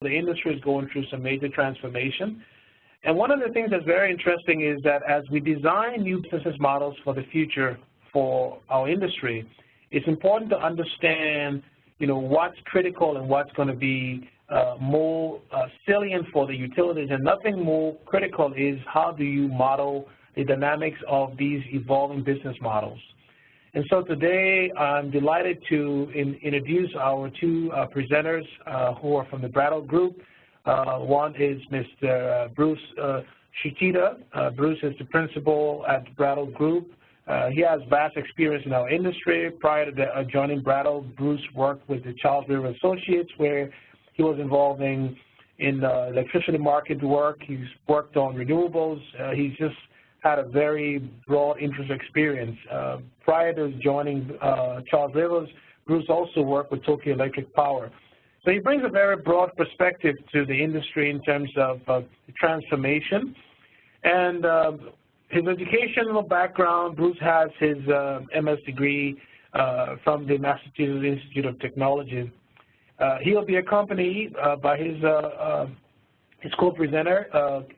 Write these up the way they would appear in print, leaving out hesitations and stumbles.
the industry is going through some major transformation. And one of the things that's very interesting is that as we design new business models for the future for our industry, it's important to understand, what's critical and what's going to be more salient for the utilities. And nothing more critical is how do you model the dynamics of these evolving business models. And so today, I'm delighted to introduce our two presenters who are from the Brattle Group. One is Mr. Bruce Tsuchida. Bruce is the principal at Brattle Group. He has vast experience in our industry. Prior to joining Brattle, Bruce worked with the Charles River Associates, where he was involved in electricity market work. He's worked on renewables. He's just had a very broad interest experience. Prior to joining Charles Rivers, Bruce also worked with Tokyo Electric Power. So he brings a very broad perspective to the industry in terms of transformation. And his educational background, Bruce has his MS degree from the Massachusetts Institute of Technology. He'll be accompanied by his co-presenter,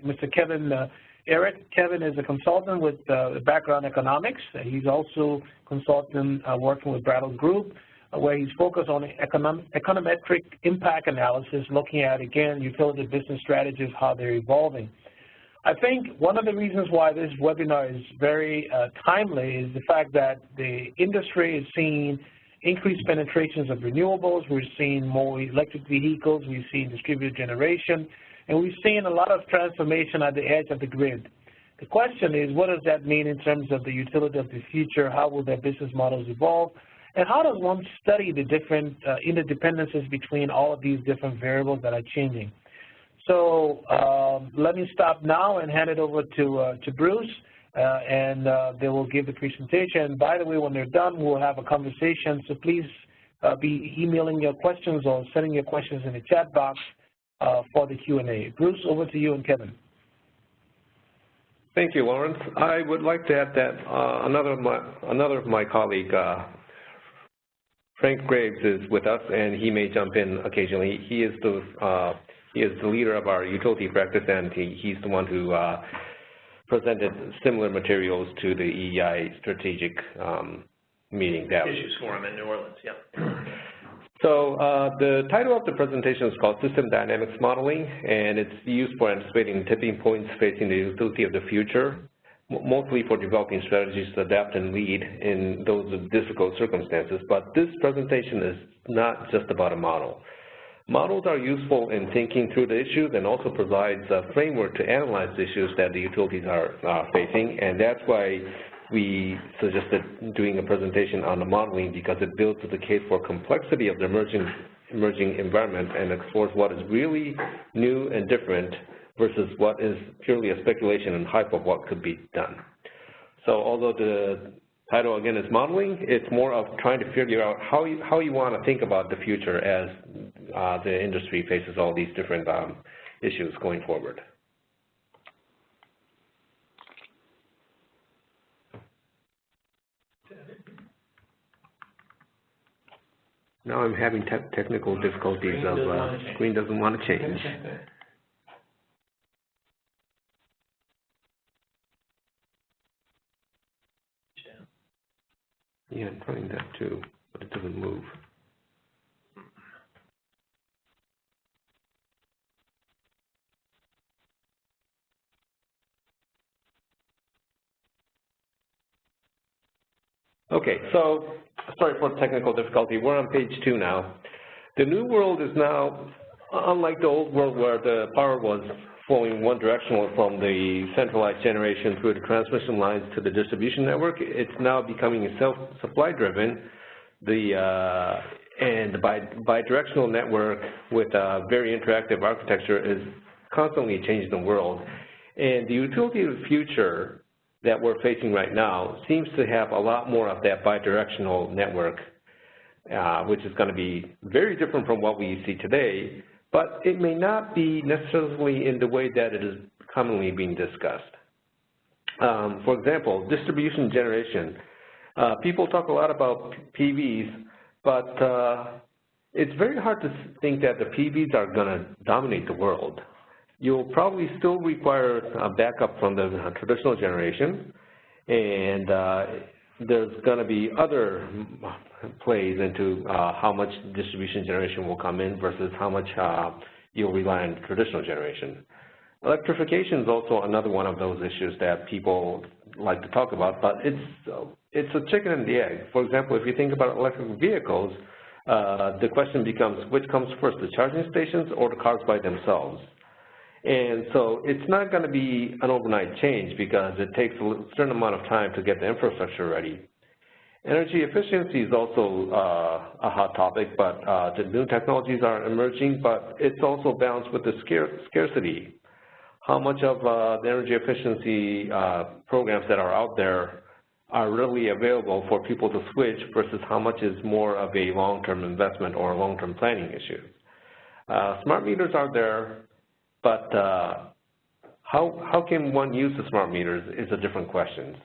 Mr. Kevin Eric. Kevin is a consultant with background economics. He's also a consultant working with Brattle Group, where he's focused on econometric impact analysis, looking at, again, utility business strategies, how they're evolving. I think one of the reasons why this webinar is very timely is the fact that the industry is seeing increased penetrations of renewables. We're seeing more electric vehicles. We're seeing distributed generation. And we've seen a lot of transformation at the edge of the grid. The question is, what does that mean in terms of the utility of the future? How will their business models evolve? And how does one study the different interdependencies between all of these different variables that are changing? So let me stop now and hand it over to Bruce, and they will give the presentation. By the way, when they're done, we'll have a conversation. So please be emailing your questions or sending your questions in the chat box for the Q&A. Bruce, over to you and Kevin. Thank you, Lawrence. I would like to add that another of my colleague, Frank Graves, is with us, and he may jump in occasionally. He is the leader of our utility practice, and he's the one who presented similar materials to the EEI strategic meeting. Issues Forum in New Orleans, yeah. So the title of the presentation is called System Dynamics Modeling, and it's used for anticipating tipping points facing the utility of the future, mostly for developing strategies to adapt and lead in those difficult circumstances. But this presentation is not just about a model. Models are useful in thinking through the issues and also provides a framework to analyze the issues that the utilities are facing, and that's why we suggested doing a presentation on the modeling, because it builds the case for complexity of the emerging environment and explores what is really new and different versus what is purely a speculation and hype of what could be done. So although the title, again, is modeling, it's more of trying to figure out how you want to think about the future as the industry faces all these different issues going forward. Now I'm having technical difficulties of screen doesn't want to change. Yeah, I'm trying that too, but it doesn't move. Okay, so sorry for technical difficulty. We're on page 2 now. The new world is now, unlike the old world where the power was flowing one directional from the centralized generation through the transmission lines to the distribution network, it's now becoming self-supply driven. And the bi-directional network with a very interactive architecture is constantly changing the world. And the utility of the future that we're facing right now seems to have a lot more of that bidirectional network, which is going to be very different from what we see today, but it may not be necessarily in the way that it is commonly being discussed. For example, distribution generation. People talk a lot about PVs, but it's very hard to think that the PVs are going to dominate the world. You'll probably still require a backup from the traditional generation, and there's going to be other plays into how much distribution generation will come in versus how much you'll rely on traditional generation. Electrification is also another one of those issues that people like to talk about, but it's a chicken and the egg. For example, if you think about electric vehicles, the question becomes which comes first, the charging stations or the cars by themselves? And so it's not going to be an overnight change because it takes a certain amount of time to get the infrastructure ready. Energy efficiency is also a hot topic, but the new technologies are emerging, but it's also balanced with the scarcity. How much of the energy efficiency programs that are out there are really available for people to switch versus how much is more of a long-term investment or a long-term planning issue. Smart meters are there, but how can one use the smart meters is a different question.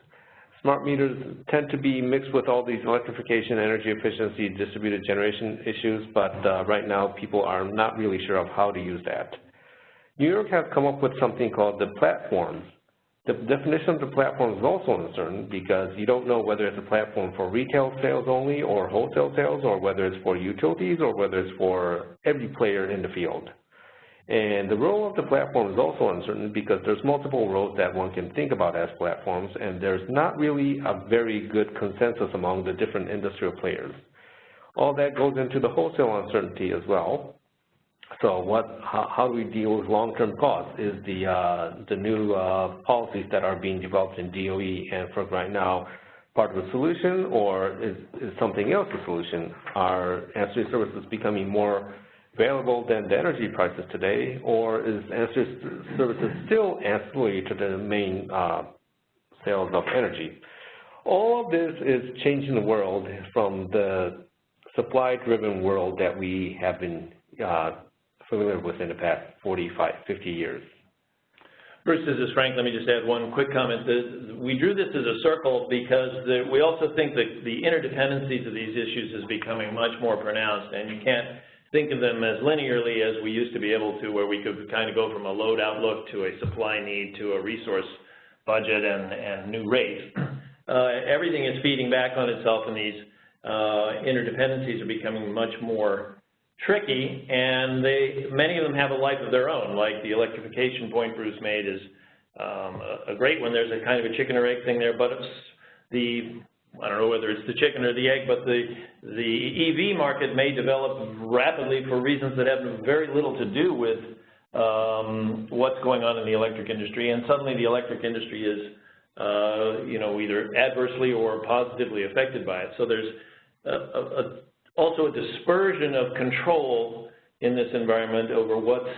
Smart meters tend to be mixed with all these electrification, energy efficiency, distributed generation issues, but right now people are not really sure of how to use that. New York has come up with something called the platforms. The definition of the platform is also uncertain because you don't know whether it's a platform for retail sales only or wholesale sales, or whether it's for utilities or whether it's for every player in the field. And the role of the platform is also uncertain because there's multiple roles that one can think about as platforms, and there's not really a very good consensus among the different industrial players. All that goes into the wholesale uncertainty as well. So how do we deal with long-term costs is the new policies that are being developed in DOE and FERC right now part of the solution, or is something else the solution? Are ancillary services becoming more available than the energy prices today, or is ancillary services still ancillary to the main sales of energy? All of this is changing the world from the supply-driven world that we have been familiar with in the past 45, 50 years. Bruce, this is Frank. Let me just add one quick comment. We drew this as a circle because we also think that the interdependencies of these issues is becoming much more pronounced, and you can't think of them as linearly as we used to be able to, where we could kind of go from a load outlook to a supply need to a resource budget and new rates. Everything is feeding back on itself, and these interdependencies are becoming much more tricky, and many of them have a life of their own. Like the electrification point Bruce made is a great one. There's a kind of a chicken or egg thing there, but it's I don't know whether it's the chicken or the egg, but the EV market may develop rapidly for reasons that have very little to do with what's going on in the electric industry, and suddenly the electric industry is either adversely or positively affected by it. So there's also a dispersion of control in this environment over what's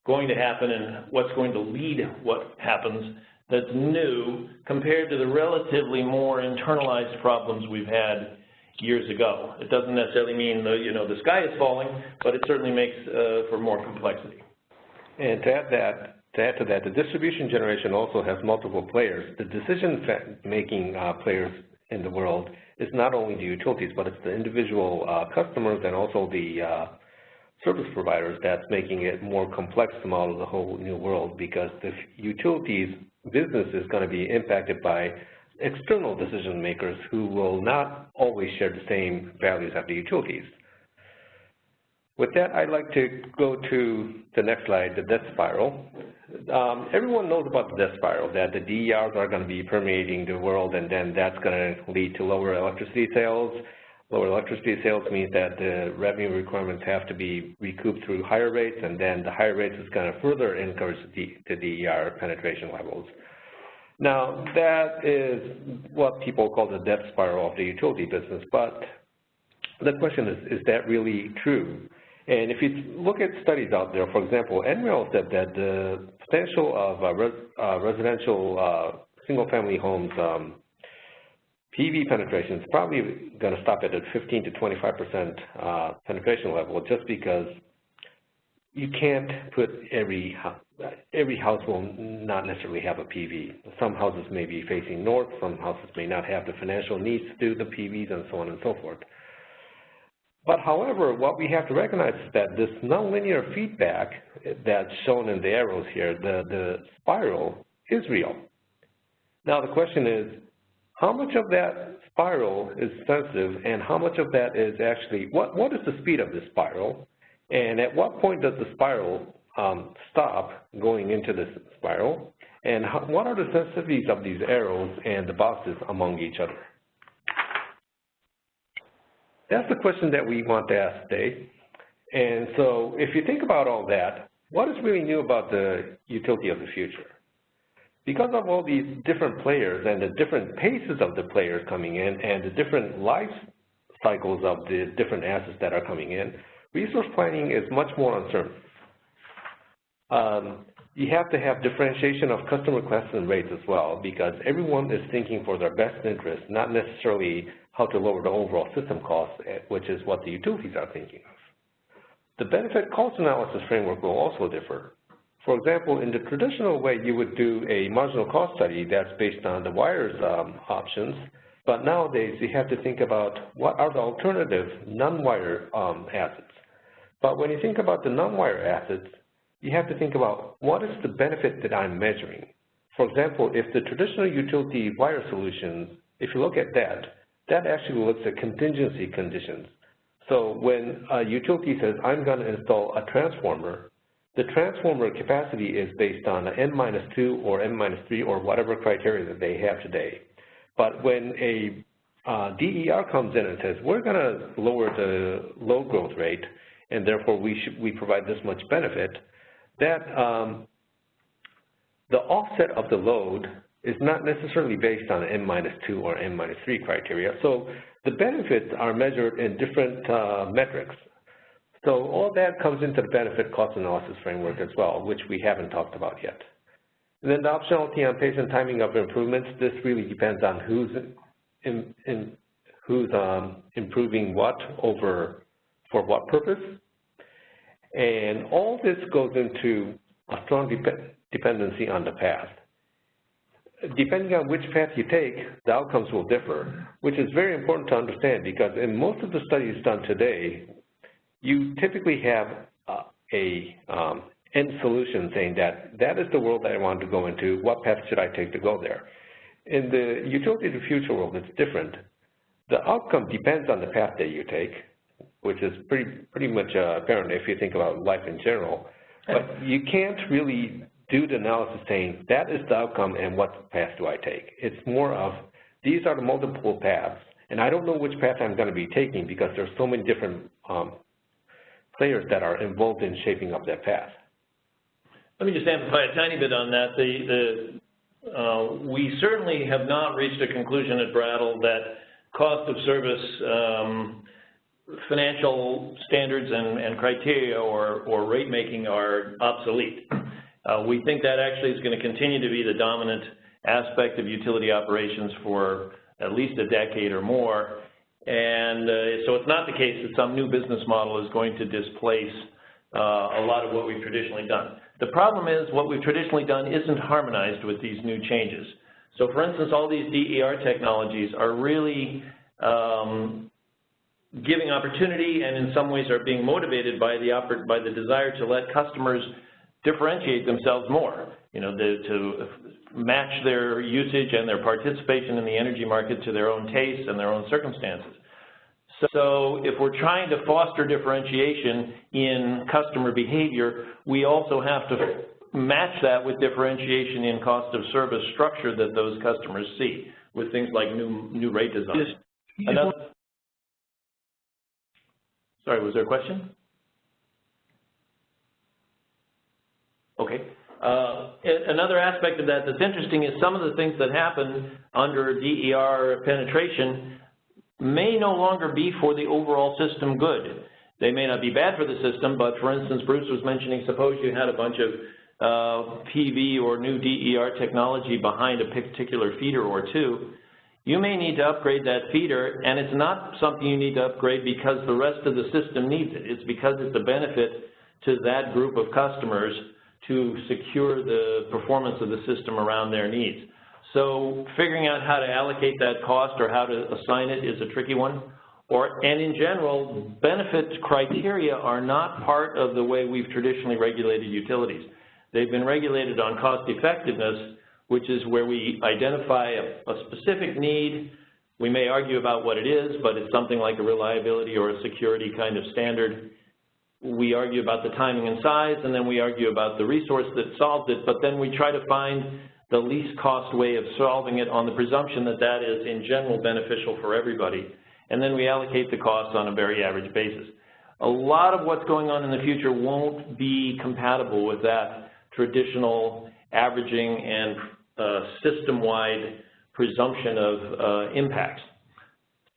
going to happen and what's going to lead what happens that's new compared to the relatively more internalized problems we've had years ago. It doesn't necessarily mean the sky is falling, but it certainly makes for more complexity. And to add to that, the distribution generation also has multiple players. The decision-making players in the world is not only the utilities, but it's the individual customers and also the service providers that's making it more complex to model the whole new world, because the utilities business is going to be impacted by external decision makers who will not always share the same values as the utilities. With that, I'd like to go to the next slide, the debt spiral. Everyone knows about the debt spiral, that the DERs are going to be permeating the world, and then that's going to lead to lower electricity sales. Lower electricity sales means that the revenue requirements have to be recouped through higher rates, and then the higher rates is going to further encourage the DER penetration levels. Now, that is what people call the debt spiral of the utility business, but the question is that really true? And if you look at studies out there, for example, NREL said that the potential of residential single-family homes PV penetration is probably going to stop at a 15 to 25% penetration level, just because you can't put every house will not necessarily have a PV. Some houses may be facing north, some houses may not have the financial needs to do the PVs, and so on and so forth. But however, what we have to recognize is that this nonlinear feedback that's shown in the arrows here, the spiral, is real. Now the question is, how much of that spiral is sensitive and how much of that is actually, what is the speed of this spiral? And at what point does the spiral stop going into this spiral? And what are the sensitivities of these arrows and the boxes among each other? That's the question that we want to ask today. And so if you think about all that, what is really new about the utility of the future? Because of all these different players and the different paces of the players coming in and the different life cycles of the different assets that are coming in, resource planning is much more uncertain. You have to have differentiation of customer requests and rates as well, because everyone is thinking for their best interest, not necessarily how to lower the overall system cost, which is what the utilities are thinking of. The benefit cost analysis framework will also differ. For example, in the traditional way, you would do a marginal cost study that's based on the wires options, but nowadays you have to think about what are the alternative non-wire assets. But when you think about the non-wire assets, you have to think about what is the benefit that I'm measuring. For example, if the traditional utility wire solutions, if you look at that, that actually looks at contingency conditions. So when a utility says, I'm going to install a transformer, the transformer capacity is based on an N-2 or N-3 or whatever criteria that they have today. But when a DER comes in and says, we're going to lower the load growth rate, and therefore we provide this much benefit, that the offset of the load is not necessarily based on N-2 or N-3 criteria. So the benefits are measured in different metrics. So all that comes into the benefit cost analysis framework as well, which we haven't talked about yet. And then the optionality on pace and timing of improvements, this really depends on who's improving what over for what purpose. And all this goes into a strong dependency on the path. Depending on which path you take, the outcomes will differ, which is very important to understand because in most of the studies done today, you typically have a end solution saying that is the world that I want to go into, what path should I take to go there? In the utility of the future world, it's different. The outcome depends on the path that you take, which is pretty much apparent if you think about life in general, but you can't really do the analysis saying that is the outcome and what path do I take. It's more of these are the multiple paths, and I don't know which path I'm going to be taking because there's so many different players that are involved in shaping up that path. Let me just amplify a tiny bit on that. We certainly have not reached a conclusion at Brattle that cost of service financial standards and criteria or rate making are obsolete. We think that actually is going to continue to be the dominant aspect of utility operations for at least a decade or more. And so it's not the case that some new business model is going to displace a lot of what we've traditionally done. The problem is what we've traditionally done isn't harmonized with these new changes. So for instance, all these DER technologies are really giving opportunity and in some ways are being motivated by the desire to let customers differentiate themselves more, you know, to match their usage and their participation in the energy market to their own tastes and their own circumstances. So if we're trying to foster differentiation in customer behavior, we also have to match that with differentiation in cost of service structure that those customers see with things like new rate design. Sorry, was there a question? Okay. Another aspect of that that's interesting is some of the things that happen under DER penetration may no longer be for the overall system good. They may not be bad for the system, but for instance, Bruce was mentioning, suppose you had a bunch of PV or new DER technology behind a particular feeder or two. You may need to upgrade that feeder, and it's not something you need to upgrade because the rest of the system needs it. It's because it's a benefit to that group of customers to secure the performance of the system around their needs. So figuring out how to allocate that cost or how to assign it is a tricky one. And in general, benefit criteria are not part of the way we've traditionally regulated utilities. They've been regulated on cost effectiveness, which is where we identify a specific need. We may argue about what it is, but it's something like a reliability or a security kind of standard. We argue about the timing and size, and then we argue about the resource that solved it, but then we try to find the least cost way of solving it on the presumption that that is in general beneficial for everybody. And then we allocate the costs on a very average basis. A lot of what's going on in the future won't be compatible with that traditional averaging and system-wide presumption of impacts.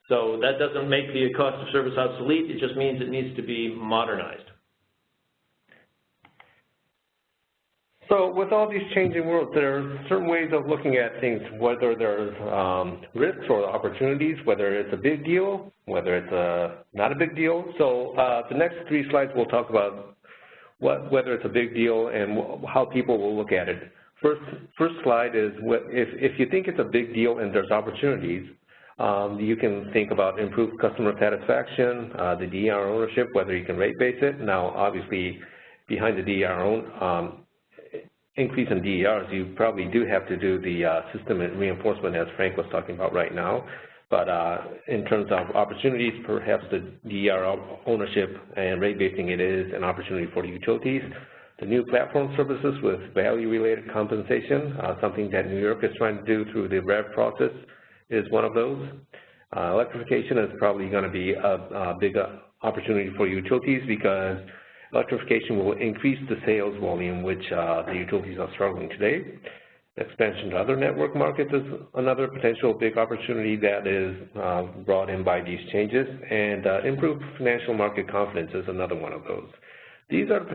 So that doesn't make the cost of service obsolete, it just means it needs to be modernized. So with all these changing worlds, there are certain ways of looking at things, whether there's risks or opportunities, whether it's a big deal, whether it's not a big deal. So the next 3 slides we'll talk about whether it's a big deal and how people will look at it. First slide is if you think it's a big deal and there's opportunities, you can think about improved customer satisfaction, the DER ownership, whether you can rate base it. Now, obviously, behind the DER increase in DERs, you probably do have to do the system reinforcement as Frank was talking about right now. But in terms of opportunities, perhaps the DER ownership and rate basing it is an opportunity for the utilities. The new platform services with value-related compensation, something that New York is trying to do through the REV process, is one of those. Electrification is probably going to be a big opportunity for utilities because electrification will increase the sales volume, which the utilities are struggling today. Expansion to other network markets is another potential big opportunity that is brought in by these changes, and improved financial market confidence is another one of those. These are the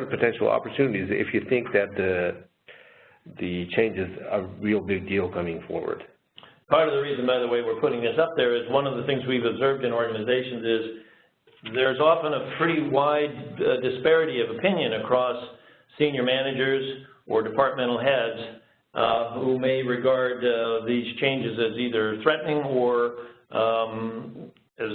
potential opportunities if you think that the change is a real big deal coming forward. Part of the reason, by the way, we're putting this up there is one of the things we've observed in organizations is there's often a pretty wide disparity of opinion across senior managers or departmental heads who may regard these changes as either threatening or, as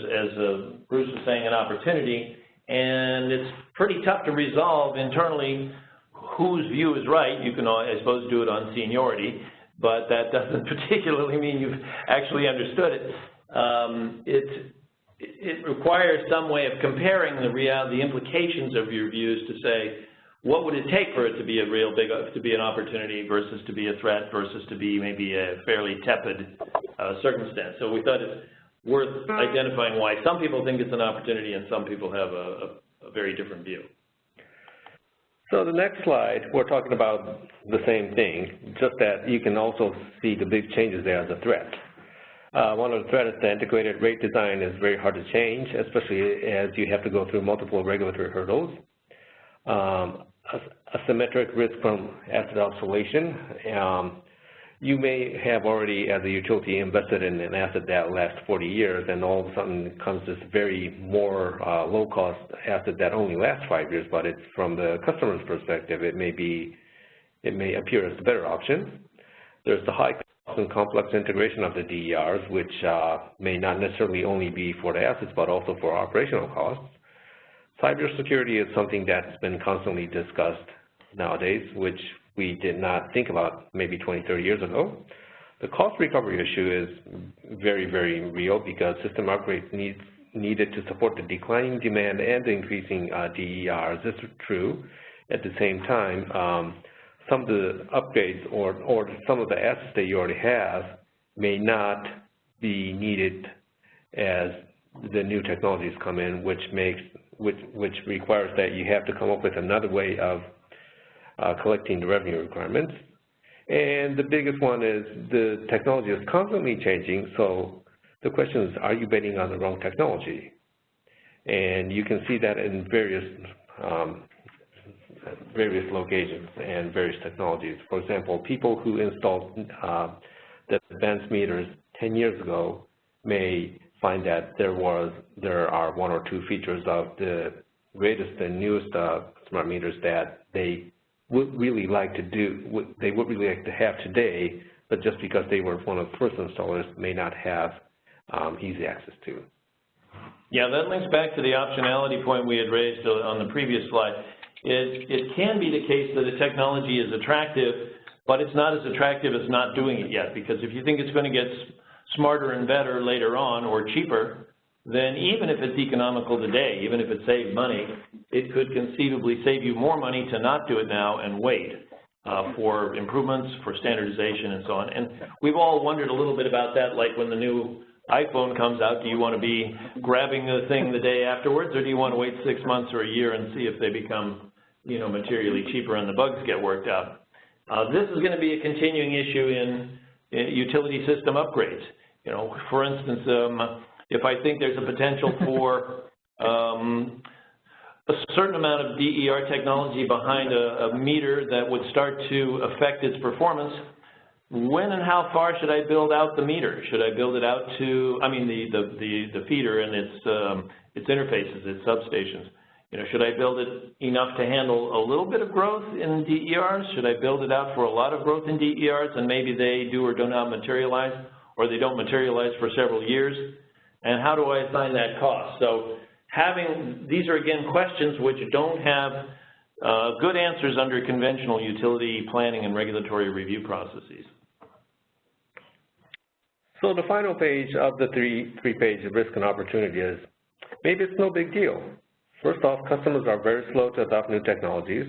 Bruce was saying, an opportunity. And it's pretty tough to resolve internally whose view is right. You can, I suppose, do it on seniority, but that doesn't particularly mean you've actually understood it. It requires some way of comparing the implications of your views to say, what would it take for it to be a real big, to be an opportunity versus to be a threat versus to be maybe a fairly tepid circumstance. So we thought it's worth identifying why some people think it's an opportunity and some people have a very different view. So the next slide, we're talking about the same thing, just that you can also see the big changes there as a threat. One of the threats is the integrated rate design is very hard to change, especially as you have to go through multiple regulatory hurdles. Asymmetric risk from asset oscillation. You may have already, as a utility, invested in an asset that lasts 40 years, and all of a sudden comes this very more low-cost asset that only lasts 5 years, but it's from the customer's perspective, it may appear as the better option. There's the high cost and complex integration of the DERs, which may not necessarily only be for the assets, but also for operational costs. Cybersecurity is something that's been constantly discussed nowadays, which we did not think about maybe 20, 30 years ago. The cost recovery issue is very, very real because system upgrades needed to support the declining demand and the increasing DERs. This is true. At the same time, some of the upgrades or some of the assets that you already have may not be needed as the new technologies come in, which requires that you have to come up with another way of collecting the revenue requirements. And the biggest one is the technology is constantly changing, so the question is, are you betting on the wrong technology? And you can see that in various locations and various technologies. For example, people who installed the advanced meters 10 years ago may find that there are 1 or 2 features of the latest and newest smart meters that they would really like to have today, but just because they were one of the first installers may not have easy access to. Yeah, that links back to the optionality point we had raised on the previous slide. It can be the case that the technology is attractive, but it's not as attractive as not doing it yet, because if you think it's going to get smarter and better later on or cheaper, then even if it's economical today, even if it saves money, it could conceivably save you more money to not do it now and wait for improvements, for standardization, and so on. And we've all wondered a little bit about that, like when the new iPhone comes out, do you want to be grabbing the thing the day afterwards, or do you want to wait 6 months or a year and see if they become, you know, materially cheaper and the bugs get worked out? This is going to be a continuing issue in utility system upgrades. You know, for instance, if I think there's a potential for a certain amount of DER technology behind a meter that would start to affect its performance, when and how far should I build out the meter? Should I build it out to, I mean, the feeder and its interfaces, its substations? You know, should I build it enough to handle a little bit of growth in DERs? Should I build it out for a lot of growth in DERs and maybe they do or do not materialize, or they don't materialize for several years? And how do I assign that cost? So these are again questions which don't have good answers under conventional utility planning and regulatory review processes. So the final page of the three-page risk and opportunity is, maybe it's no big deal. First off, customers are very slow to adopt new technologies.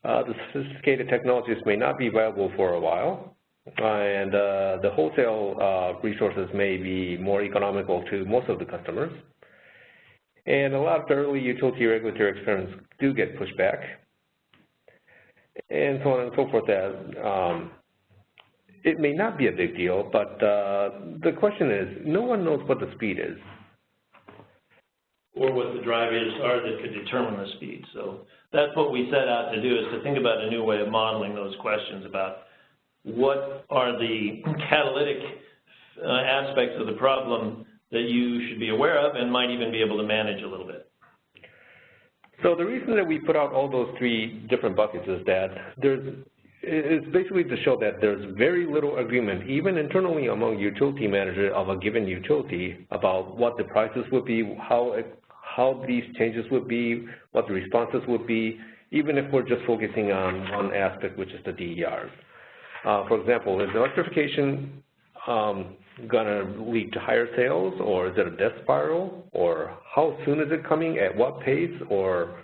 The sophisticated technologies may not be viable for a while, and the wholesale resources may be more economical to most of the customers. And a lot of the early utility regulatory experiments do get pushed back, and so on and so forth. It may not be a big deal, but the question is, no one knows what the speed is. Or what the drivers are that could determine the speed. So that's what we set out to do, is to think about a new way of modeling those questions about what are the catalytic aspects of the problem that you should be aware of and might even be able to manage a little bit. So the reason that we put out all those three different buckets is that it's basically to show that there's very little agreement, even internally among utility managers of a given utility, about what the prices would be, how these changes would be, what the responses would be, even if we're just focusing on one aspect, which is the DERs. For example, is electrification going to lead to higher sales, or is it a death spiral, or how soon is it coming, at what pace, or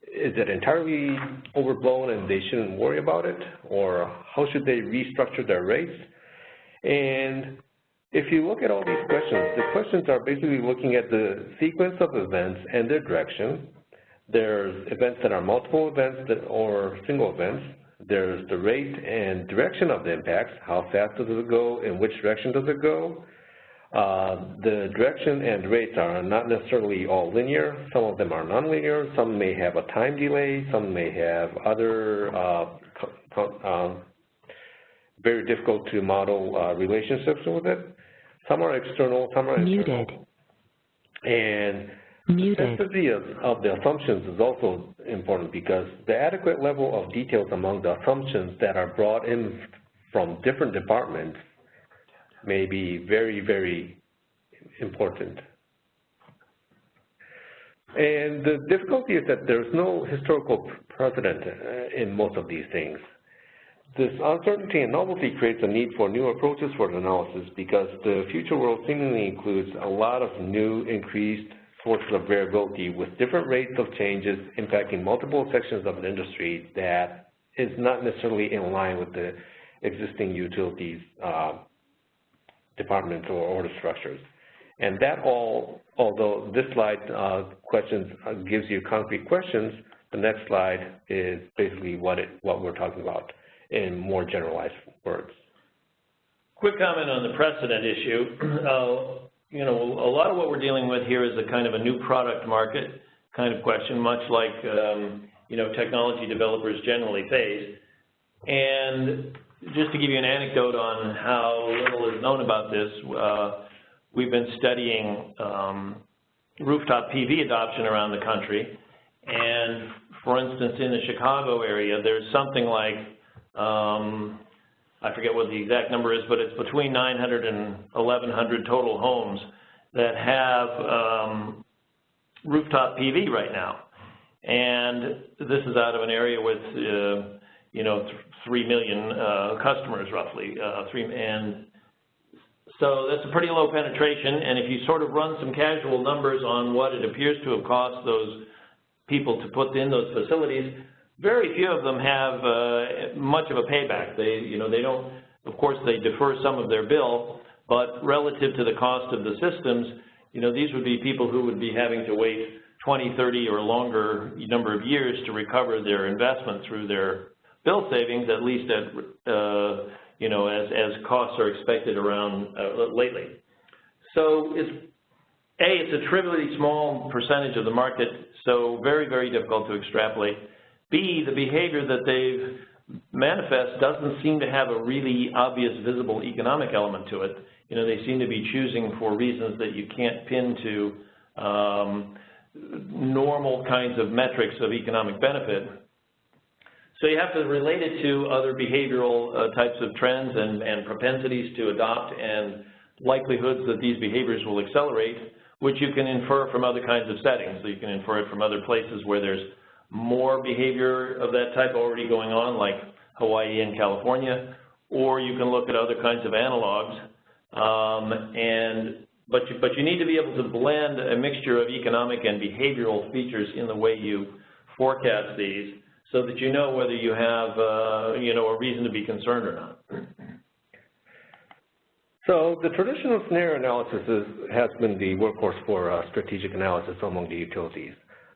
is it entirely overblown and they shouldn't worry about it, or how should they restructure their rates? And if you look at all these questions, the questions are basically looking at the sequence of events and their direction. There's events that are multiple events or single events. There's the rate and direction of the impacts. How fast does it go? In which direction does it go? The direction and rates are not necessarily all linear. Some of them are nonlinear. Some may have a time delay. Some may have other very difficult to model relationships with it. Some are external, some are internal. Muted. And the sensitivity of the assumptions is also important, because the adequate level of details among the assumptions that are brought in from different departments may be very, very important. And the difficulty is that there's no historical precedent in most of these things. This uncertainty and novelty creates a need for new approaches for the analysis, because the future world seemingly includes a lot of new increased sources of variability with different rates of changes impacting multiple sections of the industry that is not necessarily in line with the existing utilities departments or order structures. And that although this slide questions gives you concrete questions, the next slide is basically what we're talking about in more generalized words. Quick comment on the precedent issue. You know, a lot of what we're dealing with here is a kind of a new product market kind of question, much like, you know, technology developers generally face. And just to give you an anecdote on how little is known about this, we've been studying rooftop PV adoption around the country. And for instance, in the Chicago area, there's something like I forget what the exact number is, but it's between 900 and 1,100 total homes that have rooftop PV right now. And this is out of an area with, 3 million customers roughly. And so that's a pretty low penetration. And if you sort of run some casual numbers on what it appears to have cost those people to put in those facilities, very few of them have much of a payback. They don't, of course, they defer some of their bill, but relative to the cost of the systems, these would be people who would be having to wait 20, 30 or longer number of years to recover their investment through their bill savings, at least at, as costs are expected around lately. So it's a trivially small percentage of the market, so very, very difficult to extrapolate. B, the behavior that they've manifest doesn't seem to have a really obvious visible economic element to it. They seem to be choosing for reasons that you can't pin to normal kinds of metrics of economic benefit. So you have to relate it to other behavioral types of trends and propensities to adopt and likelihoods that these behaviors will accelerate, which you can infer from other kinds of settings. So you can infer it from other places where there's more behavior of that type already going on, like Hawaii and California, or you can look at other kinds of analogs. But you need to be able to blend a mixture of economic and behavioral features in the way you forecast these, so that you know whether you have a reason to be concerned or not. So the traditional scenario analysis has been the workhorse for strategic analysis among the utilities.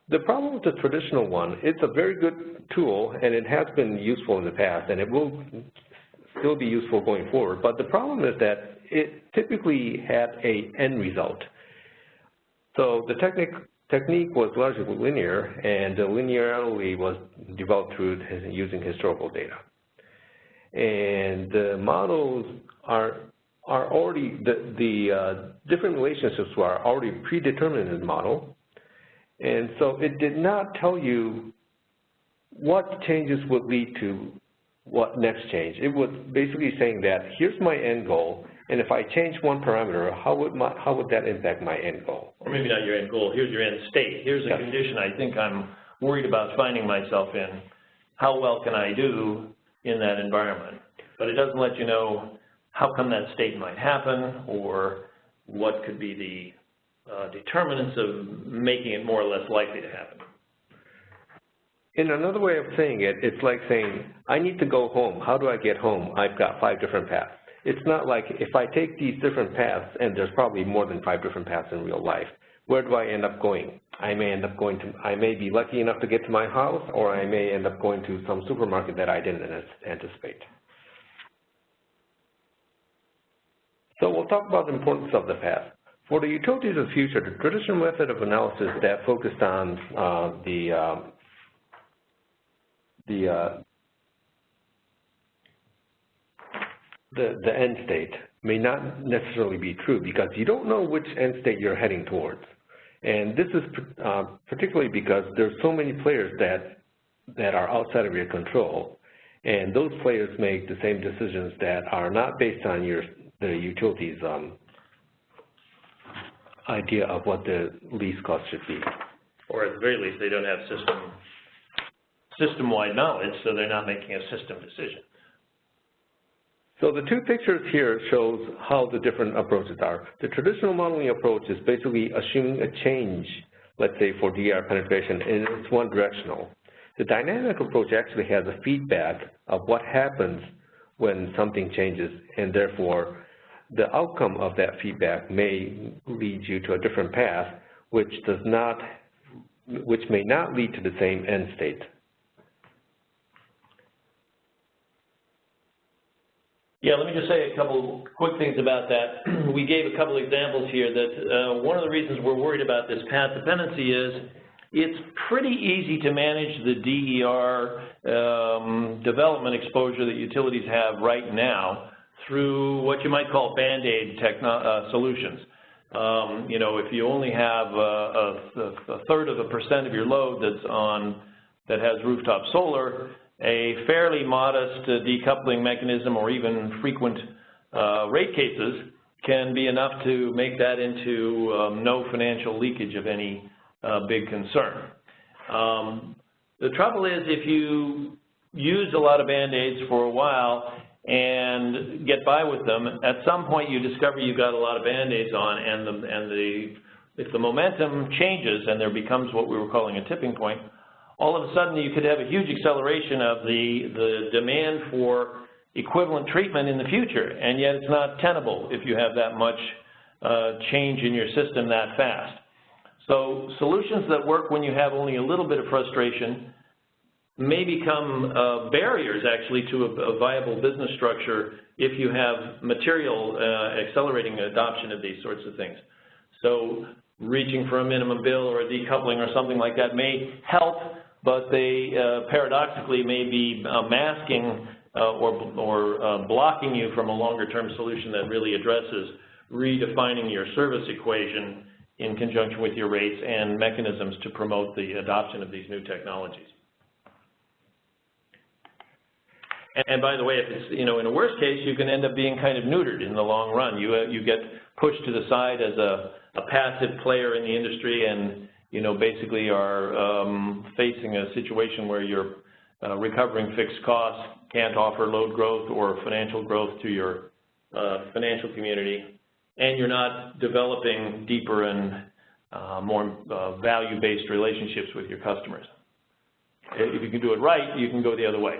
The problem with the traditional one, it's a very good tool, and it has been useful in the past, and it will still be useful going forward. But the problem is that it typically had an end result. So the technique was largely linear, and the linearity was developed through using historical data. And the models are already, the different relationships are already predetermined in the model. And so it did not tell you what changes would lead to what next change. It was basically saying that here's my end goal, and if I change one parameter, how would that impact my end goal? Or maybe not your end goal, here's your end state. Here's a condition I think I'm worried about finding myself in. How well can I do in that environment? But it doesn't let you know how come that state might happen, or what could be the determinants of making it more or less likely to happen. In another way of saying it, it's like saying, I need to go home. How do I get home? I've got 5 different paths. It's not like if I take these different paths, and there's probably more than 5 different paths in real life, where do I end up going? I may be lucky enough to get to my house, or I may end up going to some supermarket that I didn't anticipate. So we'll talk about the importance of the path. For the utilities of the future, the traditional method of analysis that focused on the end state may not necessarily be true, because you don't know which end state you're heading towards. And this is particularly because there's so many players that are outside of your control, and those players make the same decisions that are not based on the utility's idea of what the least cost should be. Or at the very least, they don't have system-wide knowledge, so they're not making a system decision. So the 2 pictures here shows how the different approaches are. The traditional modeling approach is basically assuming a change, let's say for DER penetration, and it's one directional. The dynamic approach actually has a feedback of what happens when something changes, and therefore the outcome of that feedback may lead you to a different path, which may not lead to the same end state. Yeah, let me just say a couple quick things about that. We gave a couple examples here that one of the reasons we're worried about this path dependency is it's pretty easy to manage the DER development exposure that utilities have right now through what you might call Band-Aid solutions. If you only have a third of a % of your load that has rooftop solar, a fairly modest decoupling mechanism or even frequent rate cases can be enough to make that into no financial leakage of any big concern. The trouble is, if you use a lot of Band-Aids for a while and get by with them, at some point you discover you've got a lot of Band-Aids on, and if the momentum changes and there becomes what we were calling a tipping point, all of a sudden you could have a huge acceleration of the demand for equivalent treatment in the future, and yet it's not tenable if you have that much change in your system that fast. So solutions that work when you have only a little bit of frustration may become barriers actually to a viable business structure if you have material accelerating adoption of these sorts of things. So reaching for a minimum bill or a decoupling or something like that may help, but they paradoxically may be masking or blocking you from a longer-term solution that really addresses redefining your service equation in conjunction with your rates and mechanisms to promote the adoption of these new technologies. And by the way, if it's, in a worst case, you can end up being kind of neutered in the long run. You get pushed to the side as a passive player in the industry, and basically are facing a situation where you're recovering fixed costs, can't offer load growth or financial growth to your financial community, and you're not developing deeper and more value-based relationships with your customers. If you can do it right, you can go the other way.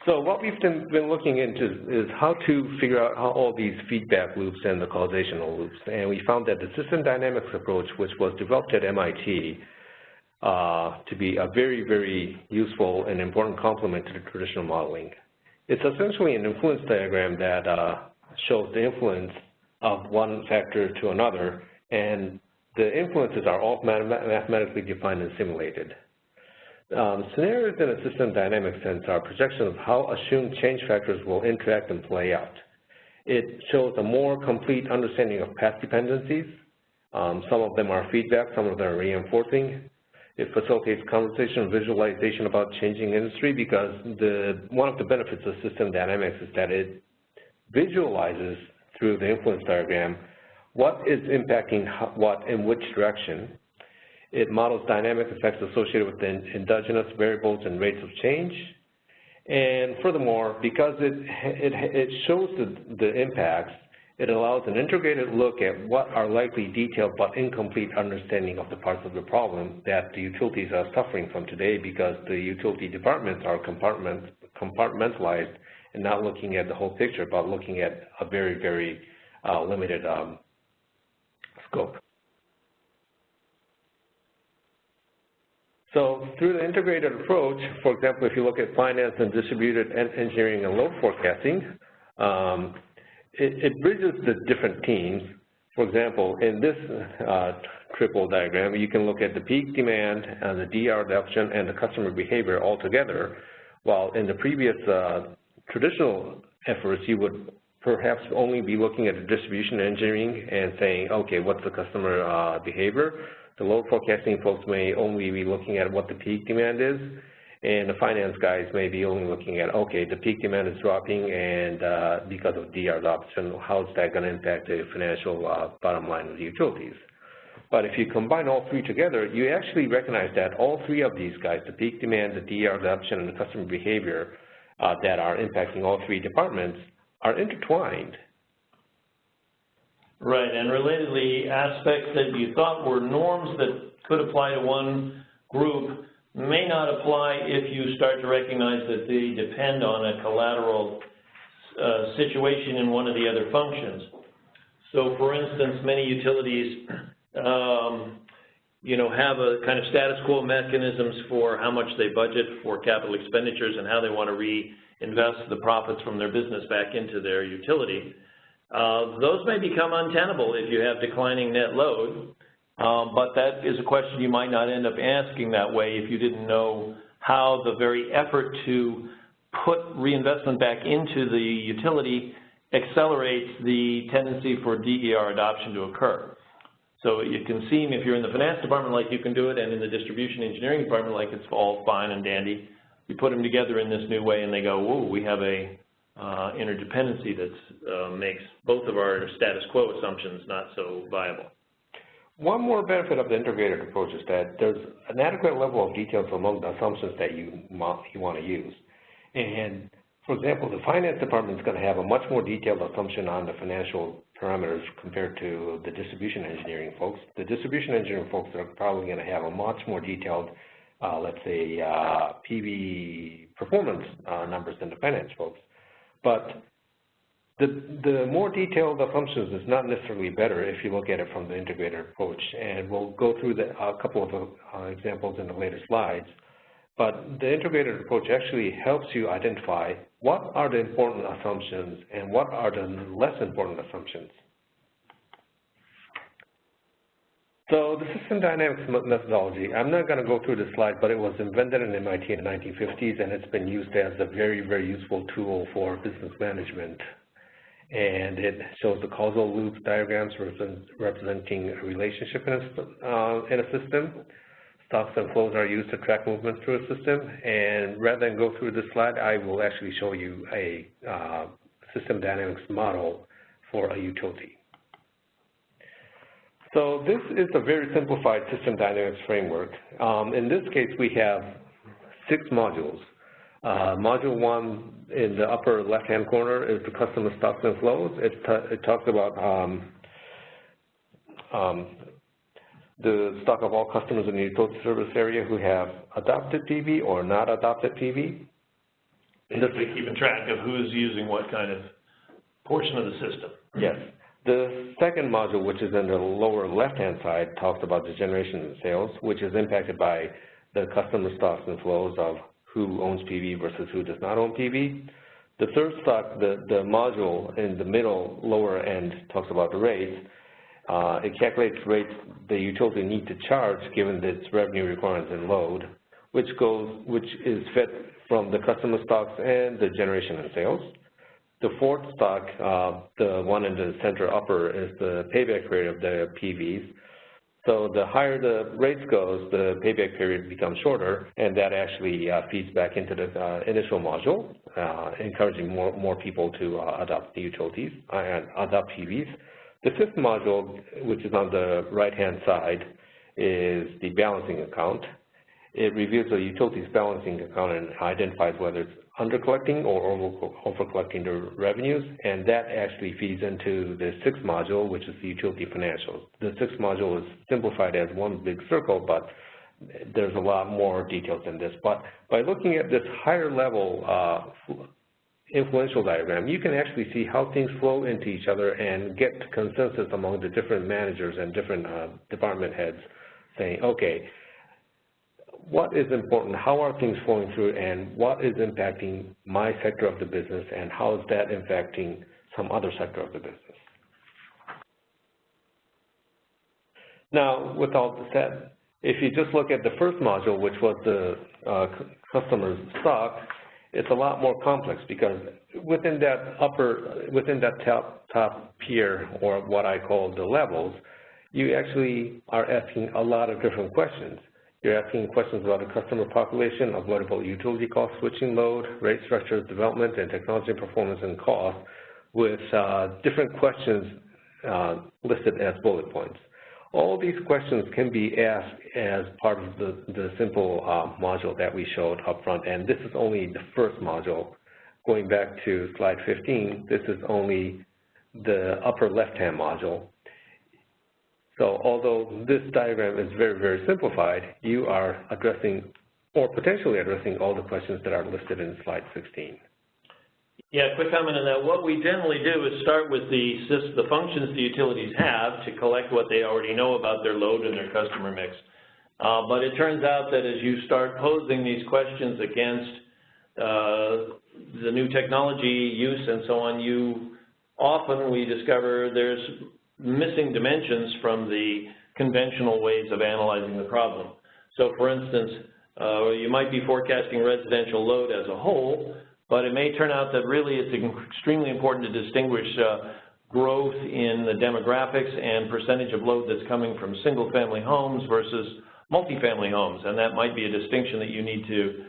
So what we've been looking into is how to figure out how all these feedback loops and the causational loops. And we found that the system dynamics approach, which was developed at MIT, to be a very, very useful and important complement to the traditional modeling. It's essentially an influence diagram that shows the influence of one factor to another, and the influences are all mathematically defined and simulated. Scenarios in a system dynamic sense are projections of how assumed change factors will interact and play out. It shows a more complete understanding of path dependencies. Some of them are feedback, some of them are reinforcing. It facilitates conversation and visualization about changing industry, because one of the benefits of system dynamics is that it visualizes through the influence diagram what is impacting what in which direction. It models dynamic effects associated with the endogenous variables and rates of change. And furthermore, because it shows the impacts, it allows an integrated look at what are likely detailed but incomplete understanding of the parts of the problem that the utilities are suffering from today, because the utility departments are compartmentalized and not looking at the whole picture, but looking at a very, very limited scope. So through the integrated approach, for example, if you look at finance and distributed engineering and load forecasting, it bridges the different teams. For example, in this triple diagram, you can look at the peak demand, the DR adoption, and the customer behavior all together, while in the previous traditional efforts, you would perhaps only be looking at the distribution engineering and saying, okay, what's the customer behavior? The load forecasting folks may only be looking at what the peak demand is, and the finance guys may be only looking at, okay, the peak demand is dropping, and because of DR adoption, how is that going to impact the financial bottom line of the utilities? But if you combine all three together, you actually recognize that all three of these guys, the peak demand, the DR adoption, and the customer behavior that are impacting all three departments, are intertwined. Right, and relatedly, aspects that you thought were norms that could apply to one group may not apply if you start to recognize that they depend on a collateral situation in one of the other functions. So, for instance, many utilities, have a kind of status quo mechanisms for how much they budget for capital expenditures and how they want to reinvest the profits from their business back into their utility. Those may become untenable if you have declining net load, but that is a question you might not end up asking that way if you didn't know how the very effort to put reinvestment back into the utility accelerates the tendency for DER adoption to occur. So it can seem, if you're in the finance department, like you can do it, and in the distribution engineering department, like it's all fine and dandy. you put them together in this new way and they go, whoa, we have a interdependency that makes both of our status quo assumptions not so viable. One more benefit of the integrated approach is that there's an adequate level of details among the assumptions that you want to use. And for example, the finance department is going to have a much more detailed assumption on the financial parameters compared to the distribution engineering folks. The distribution engineering folks are probably going to have a much more detailed, let's say, PV performance numbers than the finance folks. But the more detailed assumptions is not necessarily better if you look at it from the integrated approach. And we'll go through a couple of examples in the later slides. But the integrated approach actually helps you identify what are the important assumptions and what are the less important assumptions. So the system dynamics methodology, I'm not going to go through the slide, but it was invented in MIT in the 1950s, and it's been used as a very, very useful tool for business management. And it shows the causal loop diagrams representing a relationship in a system. Stocks and flows are used to track movement through a system. And rather than go through this slide, I will actually show you a system dynamics model for a utility. So this is a very simplified system dynamics framework. In this case, we have 6 modules. Module 1 in the upper left-hand corner is the customer stocks and flows. It talks about the stock of all customers in the utility service area who have adopted PV or not adopted PV. And just keeping track of who's using what kind of portion of the system. Yes. The second module, which is in the lower left-hand side, talks about the generation and sales, which is impacted by the customer stocks and flows of who owns PV versus who does not own PV. The third stock, the module in the middle lower end, talks about the rates. It calculates rates the utility need to charge given its revenue requirements and load, which is fed from the customer stocks and the generation and sales. The fourth stock, the one in the center upper, is the payback period of the PVs. So the higher the rates goes, the payback period becomes shorter, and that actually feeds back into the initial module, encouraging more people to adopt the utilities and adopt PVs. The fifth module, which is on the right-hand side, is the balancing account. It reviews the utility's balancing account and identifies whether it's under-collecting or over-collecting the revenues, and that actually feeds into the sixth module, which is the utility financials. The sixth module is simplified as one big circle, but there's a lot more details in this. But by looking at this higher level influential diagram, you can actually see how things flow into each other and get consensus among the different managers and different department heads saying, okay, what is important, how are things flowing through, and what is impacting my sector of the business, and how is that impacting some other sector of the business. Now, with all this said, if you just look at the first module, which was the customer's stock, it's a lot more complex because within that top tier, or what I call the levels, you actually are asking a lot of different questions. You're asking questions about the customer population, avoidable utility cost switching load, rate structures, development, and technology performance and cost, with different questions listed as bullet points. All these questions can be asked as part of the simple module that we showed up front, and this is only the first module. Going back to slide 15, this is only the upper left-hand module. So although this diagram is very, very simplified, you are addressing or potentially addressing all the questions that are listed in slide 16. Yeah, quick comment on that. What we generally do is start with the functions the utilities have to collect what they already know about their load and their customer mix. But it turns out that as you start posing these questions against the new technology use and so on, we discover there's missing dimensions from the conventional ways of analyzing the problem. So for instance, you might be forecasting residential load as a whole, but it may turn out that really it's extremely important to distinguish growth in the demographics and percentage of load that's coming from single-family homes versus multifamily homes, and that might be a distinction that you need to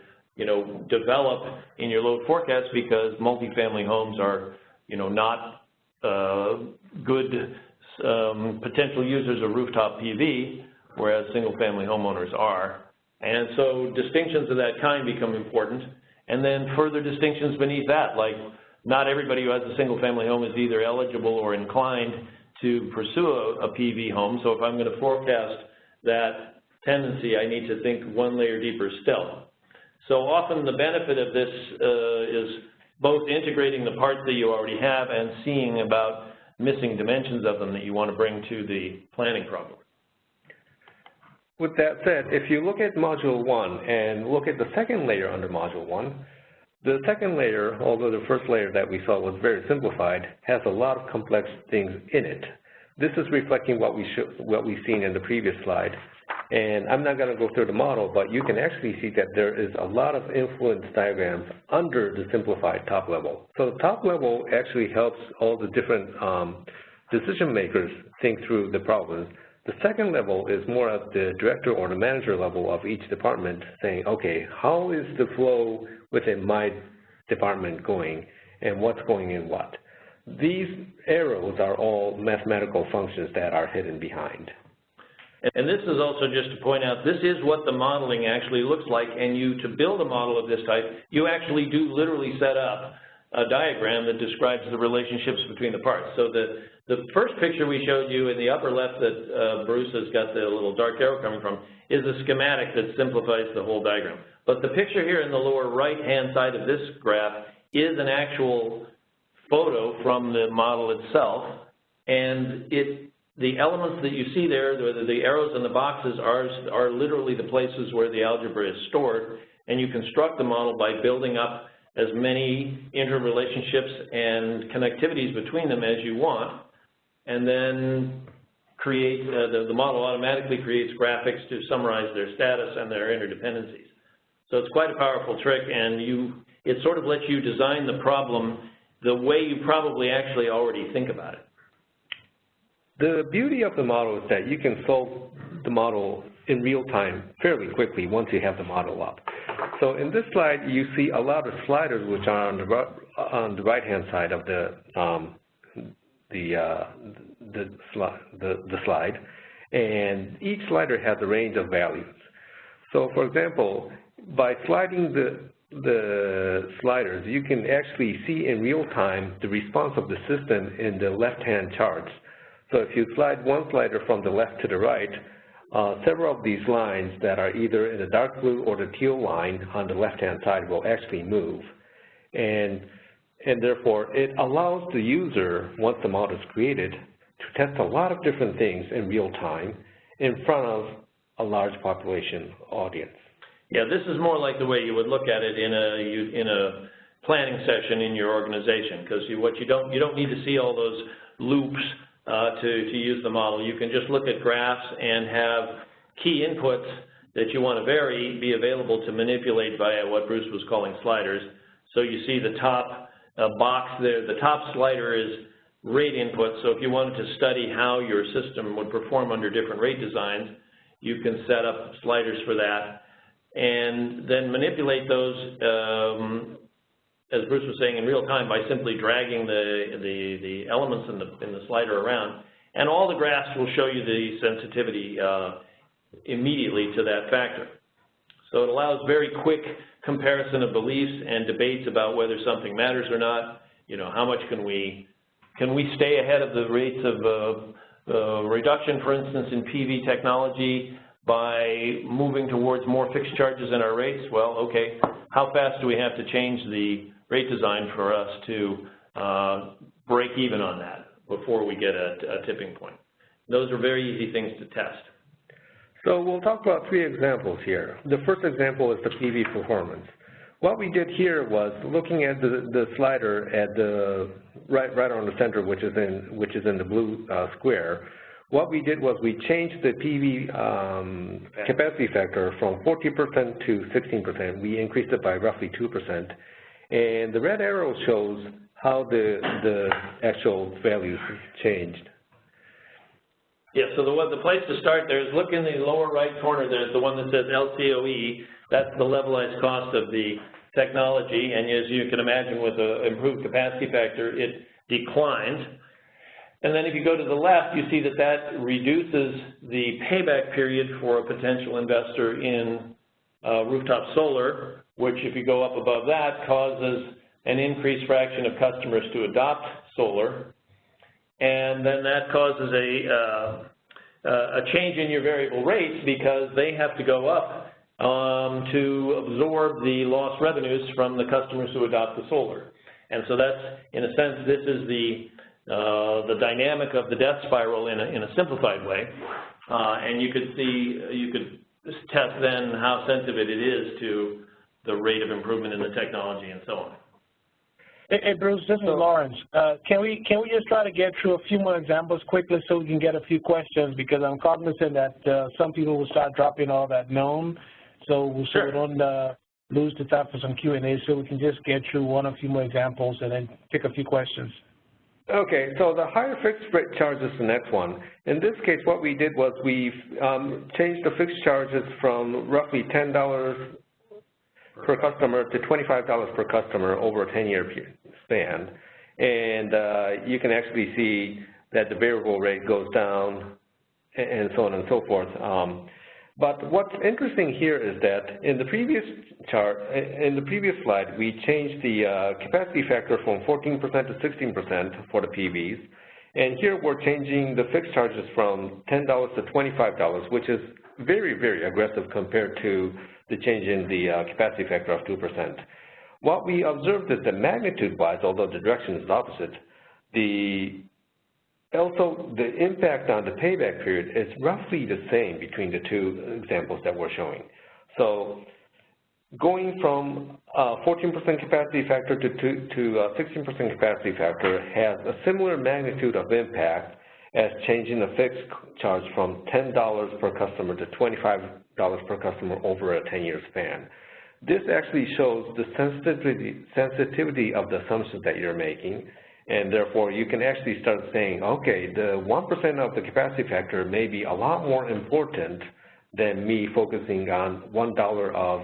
develop in your load forecast because multifamily homes are, not good potential users of rooftop PV, whereas single-family homeowners are. And so distinctions of that kind become important. And then further distinctions beneath that, like not everybody who has a single-family home is either eligible or inclined to pursue a PV home. So if I'm going to forecast that tendency, I need to think one layer deeper still. So often the benefit of this is both integrating the parts that you already have and seeing about missing dimensions of them that you want to bring to the planning problem. With that said, if you look at Module 1 and look at the second layer under Module 1, the second layer, although the first layer that we saw was very simplified, has a lot of complex things in it. This is reflecting what we've seen in the previous slide. And I'm not going to go through the model, but you can actually see that there is a lot of influence diagrams under the simplified top level. So the top level actually helps all the different decision makers think through the problems. The second level is more at the director or the manager level of each department saying, okay, how is the flow within my department going and what's going in what? These arrows are all mathematical functions that are hidden behind. And this is also just to point out, this is what the modeling actually looks like, and to build a model of this type, you actually do literally set up a diagram that describes the relationships between the parts. So the first picture we showed you in the upper left that Bruce has got the little dark arrow coming from is a schematic that simplifies the whole diagram. But the picture here in the lower right-hand side of this graph is an actual photo from the model itself, and the elements that you see there, the arrows and the boxes, are literally the places where the algebra is stored, and you construct the model by building up as many interrelationships and connectivities between them as you want, and then create, the model automatically creates graphics to summarize their status and their interdependencies. So it's quite a powerful trick, and it sort of lets you design the problem the way you probably actually already think about it. The beauty of the model is that you can solve the model in real time fairly quickly once you have the model up. So in this slide, you see a lot of sliders which are on the right-hand side of the slide, and each slider has a range of values. So for example, by sliding the sliders, you can actually see in real time the response of the system in the left-hand charts. So if you slide one slider from the left to the right, several of these lines that are either in the dark blue or the teal line on the left-hand side will actually move. And therefore, it allows the user, once the model is created, to test a lot of different things in real time in front of a large population audience. Yeah, this is more like the way you would look at it in a planning session in your organization, because you don't need to see all those loops to use the model. You can just look at graphs and have key inputs that you want to vary be available to manipulate via what Bruce was calling sliders. So you see the top box there, the top slider is rate input. So if you wanted to study how your system would perform under different rate designs, you can set up sliders for that and then manipulate those, as Bruce was saying, in real time by simply dragging the elements in the slider around. And all the graphs will show you the sensitivity immediately to that factor. So it allows very quick comparison of beliefs and debates about whether something matters or not. You know, how much can we stay ahead of the rates of reduction, for instance, in PV technology by moving towards more fixed charges in our rates? Well, okay, how fast do we have to change the rate design for us to break even on that before we get a tipping point? Those are very easy things to test. So we'll talk about three examples here. The first example is the PV performance. What we did here was looking at the slider at the right on the center, which is in the blue square. What we did was we changed the PV capacity factor from 40% to 16%. We increased it by roughly 2%. And the red arrow shows how the actual values changed. Yeah, so the place to start there is look in the lower right corner. There's the one that says LCOE, That's the levelized cost of the technology, and as you can imagine with an improved capacity factor, it declines. And then if you go to the left, you see that that reduces the payback period for a potential investor in rooftop solar, which if you go up above that causes an increased fraction of customers to adopt solar. And then that causes a change in your variable rates because they have to go up to absorb the lost revenues from the customers who adopt the solar. And so that's, in a sense, this is the dynamic of the death spiral in a simplified way. And you could test then how sensitive it is to the rate of improvement in the technology and so on. Hey Bruce, this is Lawrence. Can we just try to get through a few more examples quickly so we can get a few questions, because I'm cognizant that some people will start dropping all that known. So we don't lose the time for some Q&A, so we can just get through one or few more examples and then pick a few questions. Okay, so the higher fixed rate charge is the next one. In this case, what we did was we changed the fixed charges from roughly $10 per customer to $25 per customer over a 10-year span. And you can actually see that the variable rate goes down and so on and so forth. But what's interesting here is that in the previous chart, in the previous slide, we changed the capacity factor from 14% to 16% for the PVs. And here we're changing the fixed charges from $10 to $25, which is very, very aggressive compared to the change in the capacity factor of 2%. What we observed is that magnitude-wise, although the direction is opposite, also the impact on the payback period is roughly the same between the two examples that we're showing. So going from 14% capacity factor to 16% capacity factor has a similar magnitude of impact as changing the fixed charge from $10 per customer to $25 per customer over a 10-year span. This actually shows the sensitivity of the assumptions that you're making, and therefore you can actually start saying, okay, the 1% of the capacity factor may be a lot more important than me focusing on $1 of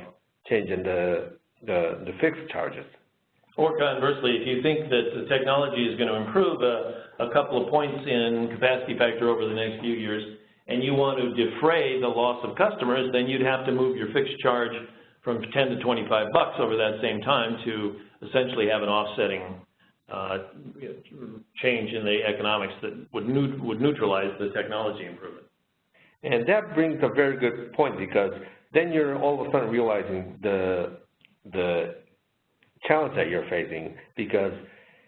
change in the fixed charges. Or conversely, if you think that the technology is going to improve a couple of points in capacity factor over the next few years, and you want to defray the loss of customers, then you'd have to move your fixed charge from $10 to $25 over that same time to essentially have an offsetting change in the economics that would neutralize the technology improvement. And that brings a very good point, because then you're all of a sudden realizing the challenge that you're facing, because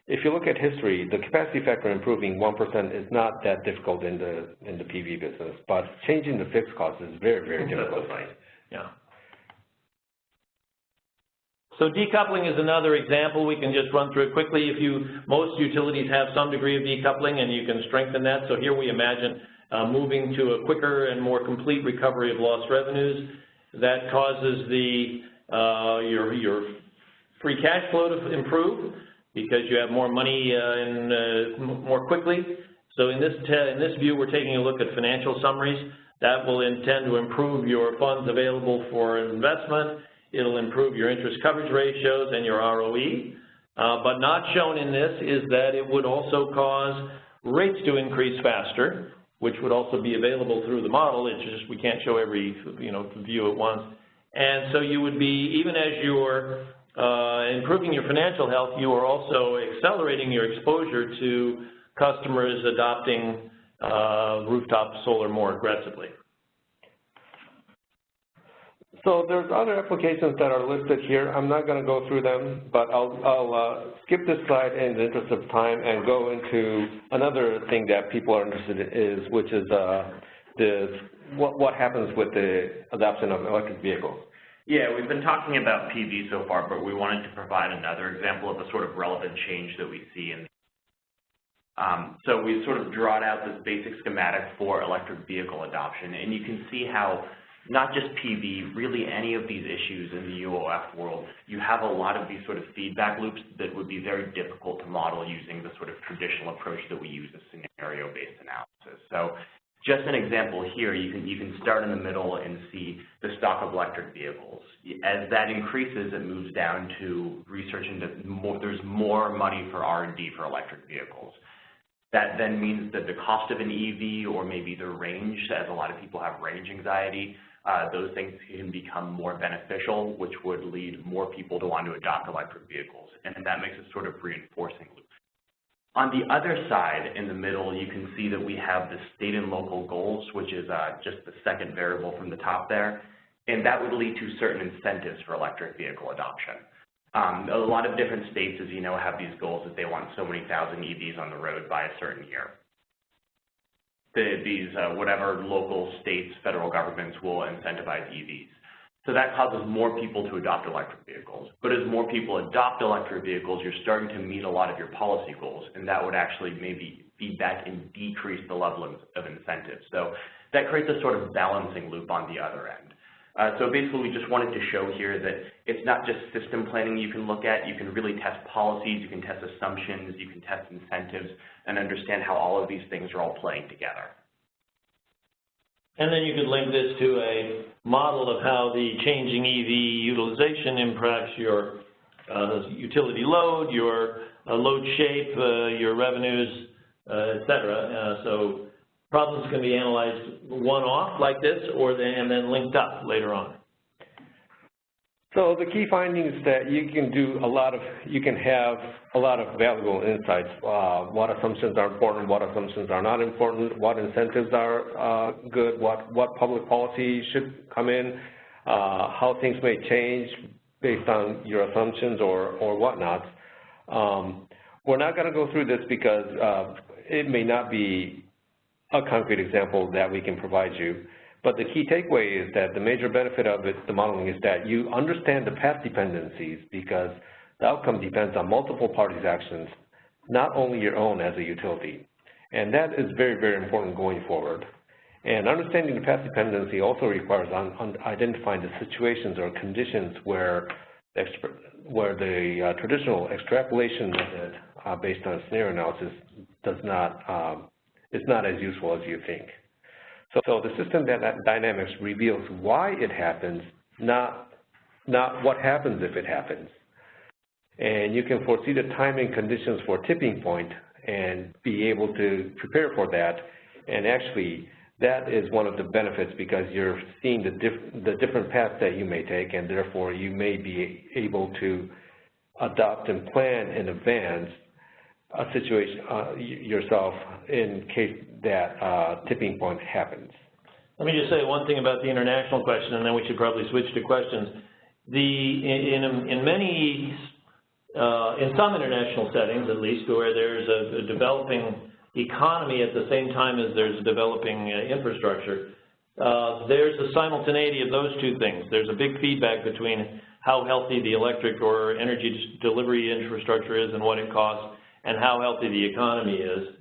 if you look at history, the capacity factor improving 1% is not that difficult in the PV business, but changing the fixed cost is very, very difficult. Yeah. So decoupling is another example. We can just run through it quickly. Most utilities have some degree of decoupling, and you can strengthen that. So here we imagine moving to a quicker and more complete recovery of lost revenues. That causes your free cash flow to improve because you have more money more quickly. So in this view, we're taking a look at financial summaries. That will intend to improve your funds available for investment. It'll improve your interest coverage ratios and your ROE. But not shown in this is that it would also cause rates to increase faster, which would also be available through the model. It's just we can't show every view at once. And so you would be, even as you're improving your financial health, you are also accelerating your exposure to customers adopting rooftop solar more aggressively. So there's other applications that are listed here. I'm not going to go through them, but I'll skip this slide in the interest of time and go into another thing that people are interested in, which is what happens with the adoption of electric vehicles. Yeah, we've been talking about PV so far, but we wanted to provide another example of a sort of relevant change that we see in. So we sort of drawn out this basic schematic for electric vehicle adoption, and you can see how not just PV, really any of these issues in the UOF world, you have a lot of these sort of feedback loops that would be very difficult to model using the sort of traditional approach that we use, a scenario-based analysis. So Just an example here, you can start in the middle and see the stock of electric vehicles. As that increases, it moves down to research into there's more money for R&D for electric vehicles. That then means that the cost of an EV, or maybe the range, as a lot of people have range anxiety, those things can become more beneficial, which would lead more people to want to adopt electric vehicles. And that makes a sort of reinforcing loop. On the other side, in the middle, you can see that we have the state and local goals, which is just the second variable from the top there, and that would lead to certain incentives for electric vehicle adoption. A lot of different states, as you know, have these goals that they want so many thousand EVs on the road by a certain year. Whatever local states, federal governments will incentivize EVs. So that causes more people to adopt electric vehicles. But as more people adopt electric vehicles, you're starting to meet a lot of your policy goals, and that would actually maybe feed back and decrease the level of incentives. So that creates a sort of balancing loop on the other end. So basically, we just wanted to show here that it's not just system planning you can look at. You can really test policies, you can test assumptions, you can test incentives, and understand how all of these things are all playing together. And then you could link this to a model of how the changing EV utilization impacts your utility load, your load shape, your revenues, et cetera. So problems can be analyzed one-off like this, and then linked up later on. So the key findings that you can have a lot of valuable insights. What assumptions are important, what assumptions are not important, what incentives are good, what public policy should come in, how things may change based on your assumptions or whatnot. We're not going to go through this because it may not be a concrete example that we can provide you. But the key takeaway is that the major benefit of the modeling is that you understand the path dependencies, because the outcome depends on multiple parties' actions, not only your own as a utility. And that is very, very important going forward. And understanding the path dependency also requires identifying the situations or conditions where the traditional extrapolation method based on scenario analysis is not as useful as you think. So the system dynamics reveals why it happens, not what happens if it happens. And you can foresee the time and conditions for tipping point and be able to prepare for that. And actually, that is one of the benefits, because you're seeing the different paths that you may take, and therefore you may be able to adopt and plan in advance a situation yourself in case that tipping point happens. Let me just say one thing about the international question, and then we should probably switch to questions. In some international settings, at least, where there's a developing economy at the same time as there's a developing infrastructure, there's a simultaneity of those two things. There's a big feedback between how healthy the electric or energy delivery infrastructure is and what it costs, and how healthy the economy is.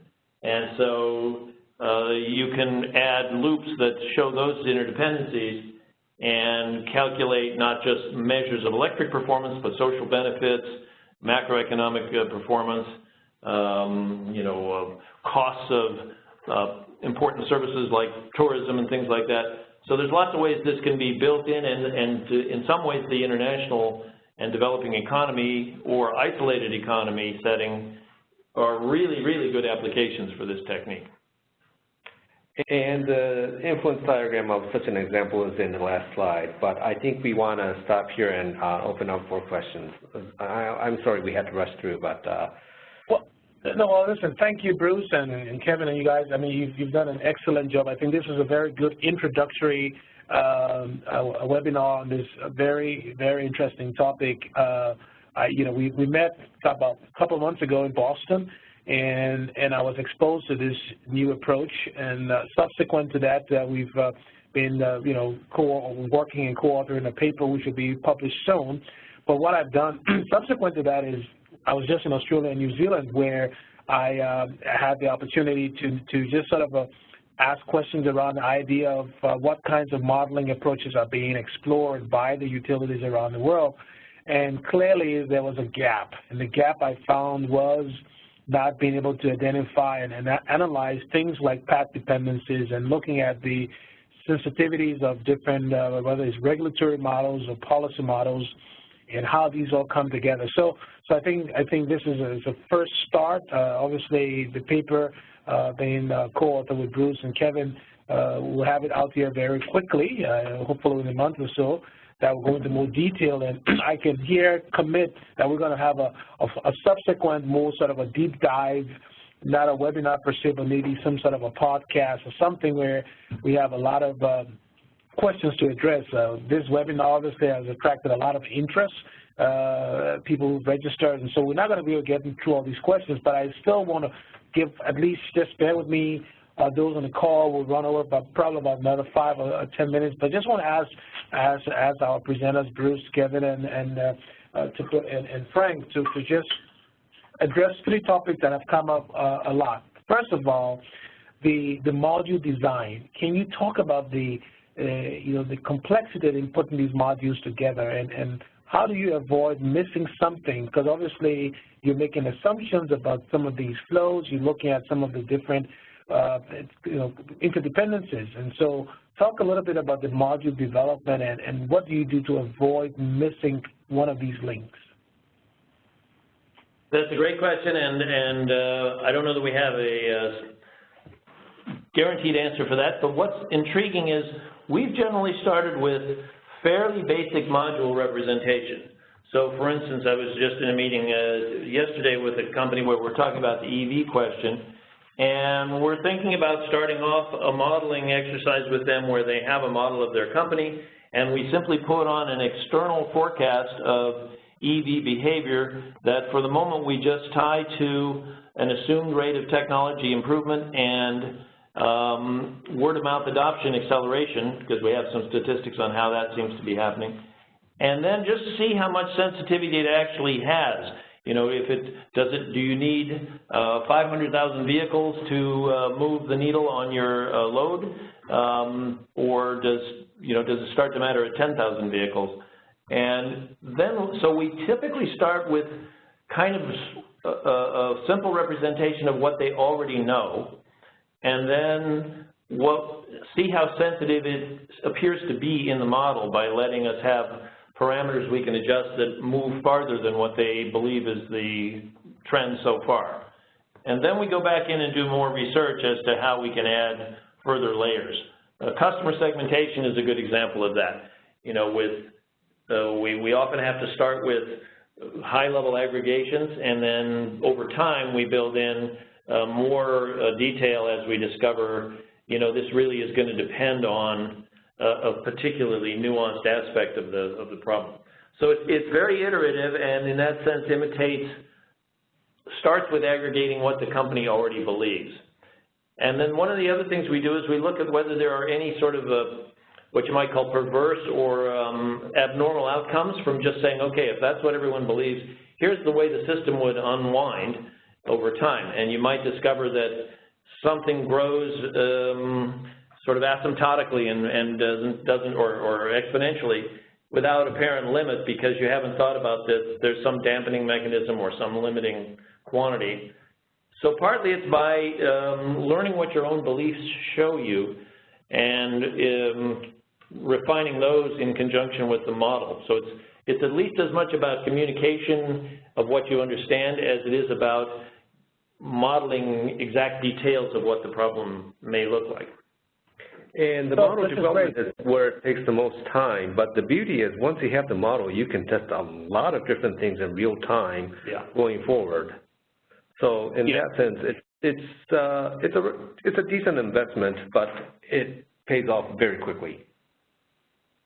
And so you can add loops that show those interdependencies and calculate not just measures of electric performance, but social benefits, macroeconomic performance, costs of important services like tourism and things like that. So there's lots of ways this can be built in, and in some ways the international and developing economy or isolated economy setting are really, really good applications for this technique. And the influence diagram of such an example is in the last slide, but I think we want to stop here and open up for questions. I'm sorry we had to rush through, but... Well, listen, thank you, Bruce, and Kevin, and you guys. I mean, you've done an excellent job. I think this was a very good introductory webinar on this very, very interesting topic. We met about a couple of months ago in Boston, and I was exposed to this new approach. And subsequent to that, we've been, working and co-authoring a paper which will be published soon. But what I've done subsequent to that is I was just in Australia and New Zealand, where I had the opportunity to just sort of ask questions around the idea of what kinds of modeling approaches are being explored by the utilities around the world. And clearly there was a gap, and the gap I found was not being able to identify and analyze things like path dependencies and looking at the sensitivities of different, whether it's regulatory models or policy models, and how these all come together. So I think this is a first start. Obviously, the paper being co-authored with Bruce and Kevin, we'll have it out there very quickly, hopefully in a month or so, that will go into more detail. And I can here commit that we're going to have a subsequent, more sort of a deep dive, not a webinar per se, but maybe some sort of a podcast or something where we have a lot of questions to address. This webinar obviously has attracted a lot of interest, people who've registered, and so we're not going to be able to get through all these questions, but I still want to give, at least just bear with me, those on the call will run over probably about another 5 or 10 minutes, but just want to ask our presenters, Bruce, Kevin, and Frank, to just address 3 topics that have come up a lot. First of all, the module design. Can you talk about the the complexity in putting these modules together, and how do you avoid missing something? Because obviously you're making assumptions about some of these flows. You're looking at some of the different interdependencies, and so talk a little bit about the module development and what do you do to avoid missing one of these links? That's a great question, and I don't know that we have a guaranteed answer for that, but what's intriguing is we've generally started with fairly basic module representation. So for instance, I was just in a meeting yesterday with a company where we're talking about the EV question, and we're thinking about starting off a modeling exercise with them where they have a model of their company, and we simply put on an external forecast of EV behavior that for the moment we just tie to an assumed rate of technology improvement and word-of-mouth adoption acceleration, because we have some statistics on how that seems to be happening, and then just see how much sensitivity it actually has. Do you need 500,000 vehicles to move the needle on your load, or does it start to matter at 10,000 vehicles? And then, so we typically start with kind of a simple representation of what they already know, and then see how sensitive it appears to be in the model by letting us have parameters we can adjust that move farther than what they believe is the trend so far. And then we go back in and do more research as to how we can add further layers. Customer segmentation is a good example of that. We often have to start with high-level aggregations, and then over time we build in more detail as we discover, this really is going to depend on a particularly nuanced aspect of the problem. So it's very iterative, and in that sense starts with aggregating what the company already believes. And then one of the other things we do is we look at whether there are any sort of what you might call perverse or abnormal outcomes from just saying, okay, if that's what everyone believes, here's the way the system would unwind over time. And you might discover that something grows sort of asymptotically and doesn't or exponentially without apparent limit because you haven't thought about this. There's some dampening mechanism or some limiting quantity. So partly it's by learning what your own beliefs show you and refining those in conjunction with the model. So it's at least as much about communication of what you understand as it is about modeling exact details of what the problem may look like. And the model development is where it takes the most time, but the beauty is once you have the model, you can test a lot of different things in real time going forward. So in that sense, it's a decent investment, but it pays off very quickly.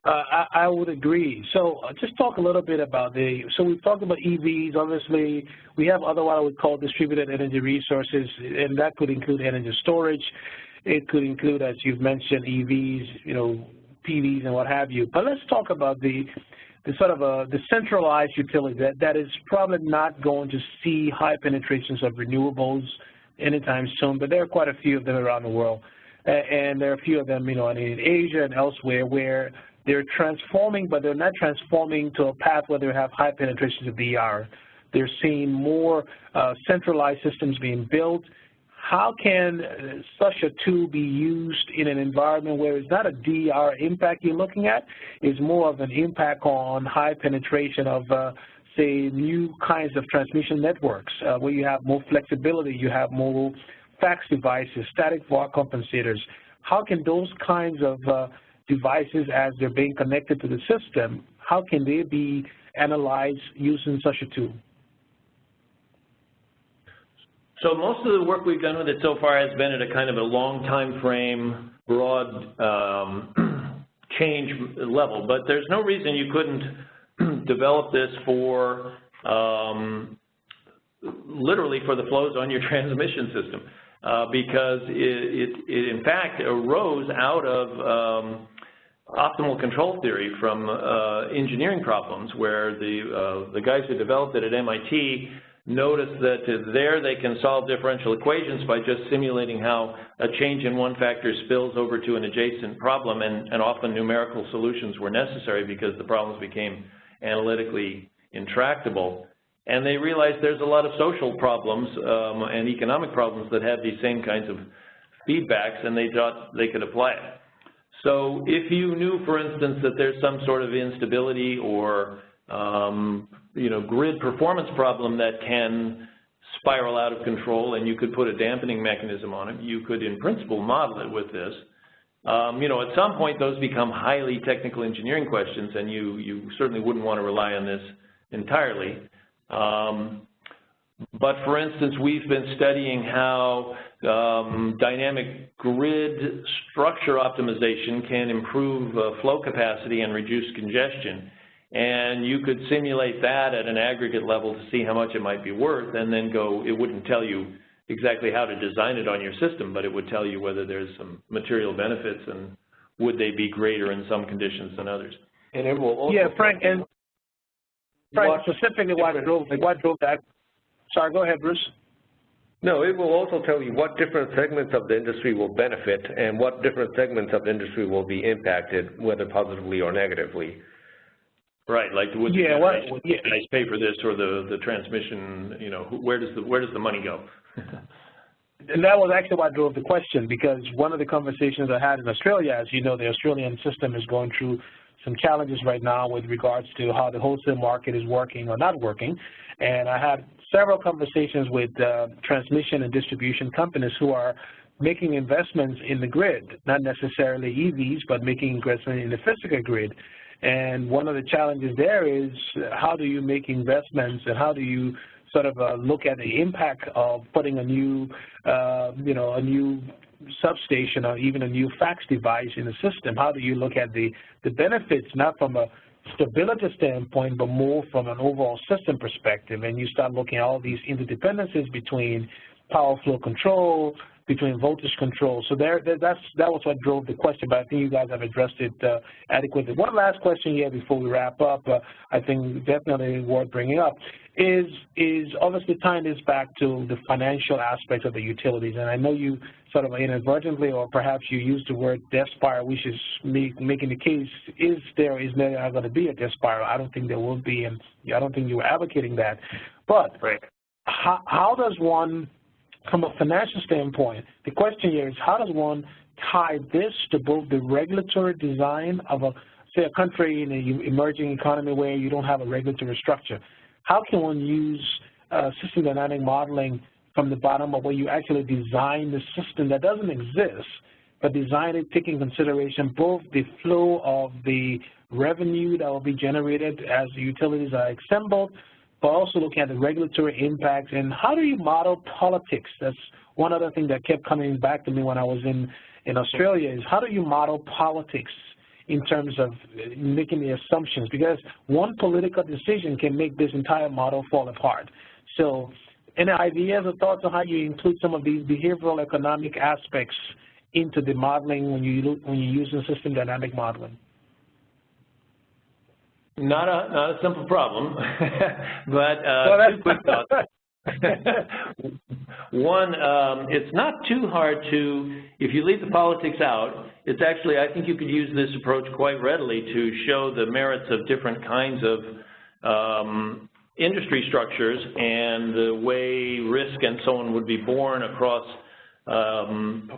I would agree. So just talk a little bit about so we've talked about EVs. Obviously, we have other what I would call distributed energy resources, and that could include energy storage. It could include, as you've mentioned, EVs, PVs and what have you. But let's talk about the sort of the centralized utility that is probably not going to see high penetrations of renewables anytime soon, but there are quite a few of them around the world. And there are a few of them, in Asia and elsewhere where they're transforming, but they're not transforming to a path where they have high penetrations of VR. They're seeing more centralized systems being built. How can such a tool be used in an environment where it's not a DR impact you're looking at, it's more of an impact on high penetration of, say, new kinds of transmission networks, where you have more flexibility, you have more fax devices, static VAR compensators. How can those kinds of devices, as they're being connected to the system, how can they be analyzed using such a tool? So most of the work we've done with it so far has been at a kind of a long time frame, broad change level, but there's no reason you couldn't develop this for literally for the flows on your transmission system, because it in fact arose out of optimal control theory from engineering problems, where the guys who developed it at MIT noticed that there they can solve differential equations by just simulating how a change in one factor spills over to an adjacent problem, and often numerical solutions were necessary because the problems became analytically intractable. And they realized there's a lot of social problems and economic problems that have these same kinds of feedbacks, and they thought they could apply it. So if you knew, for instance, that there's some sort of instability or grid performance problem that can spiral out of control, and you could put a dampening mechanism on it, you could in principle model it with this. At some point those become highly technical engineering questions, and you certainly wouldn't want to rely on this entirely. But for instance, we've been studying how dynamic grid structure optimization can improve flow capacity and reduce congestion. And you could simulate that at an aggregate level to see how much it might be worth, and then it wouldn't tell you exactly how to design it on your system, but it would tell you whether there's some material benefits and would they be greater in some conditions than others. And it will also Frank, specifically what drove that. Sorry, go ahead, Bruce. No, it will also tell you what different segments of the industry will benefit and what different segments of the industry will be impacted, whether positively or negatively. Right, like would the guys pay for this, or the transmission, where does the money go? And that was actually what drove the question, because one of the conversations I had in Australia, as you know, the Australian system is going through some challenges right now with regards to how the wholesale market is working or not working. And I had several conversations with transmission and distribution companies who are making investments in the grid, not necessarily EVs, but making investments in the physical grid. And one of the challenges there is, how do you make investments, and how do you sort of look at the impact of putting a new, a new substation or even a new fax device in the system? How do you look at the benefits, not from a stability standpoint, but more from an overall system perspective? And you start looking at all these interdependencies between power flow control, between voltage control. So that was what drove the question, but I think you guys have addressed it adequately. One last question here before we wrap up, I think definitely worth bringing up, is obviously tying this back to the financial aspects of the utilities. And I know you sort of inadvertently, or perhaps you used the word death spiral, which is making the case, is there going to be a death spiral? I don't think there will be, and I don't think you were advocating that. But how does one, from a financial standpoint, the question here is, how does one tie this to both the regulatory design of say a country in an emerging economy where you don't have a regulatory structure? How can one use system dynamic modeling from the bottom up, where you actually design the system that doesn't exist, but design it taking consideration both the flow of the revenue that will be generated as the utilities are assembled, but also looking at the regulatory impacts? And how do you model politics? That's one other thing that kept coming back to me when I was in Australia, is how do you model politics in terms of making the assumptions? Because one political decision can make this entire model fall apart. So any ideas or thoughts on how you include some of these behavioral economic aspects into the modeling when you're using system dynamic modeling? Not a simple problem, but two quick thoughts. One, it's not too hard to, if you leave the politics out, it's actually, I think you could use this approach quite readily to show the merits of different kinds of industry structures and the way risk and so on would be borne across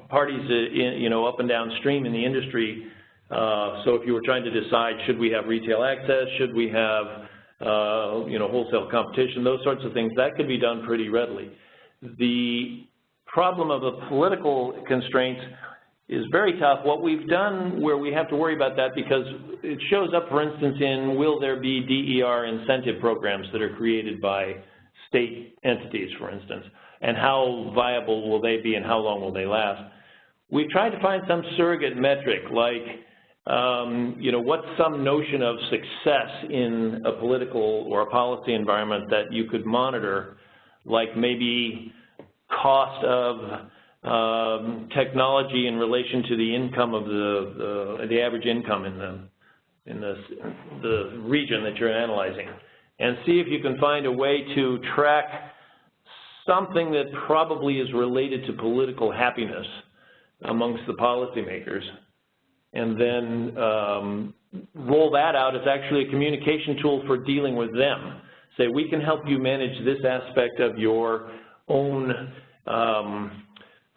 parties, up and downstream in the industry. So if you were trying to decide, should we have retail access, should we have, wholesale competition, those sorts of things, that could be done pretty readily. The problem of the political constraints is very tough. What we've done where we have to worry about that, because it shows up, for instance, in will there be DER incentive programs that are created by state entities, for instance, and how viable will they be and how long will they last? We've tried to find some surrogate metric like, what's some notion of success in a political or a policy environment that you could monitor, like maybe cost of technology in relation to the income of the average income in the region that you're analyzing, and see if you can find a way to track something that probably is related to political happiness amongst the policymakers, and then roll that out as actually a communication tool for dealing with them. Say, we can help you manage this aspect of your own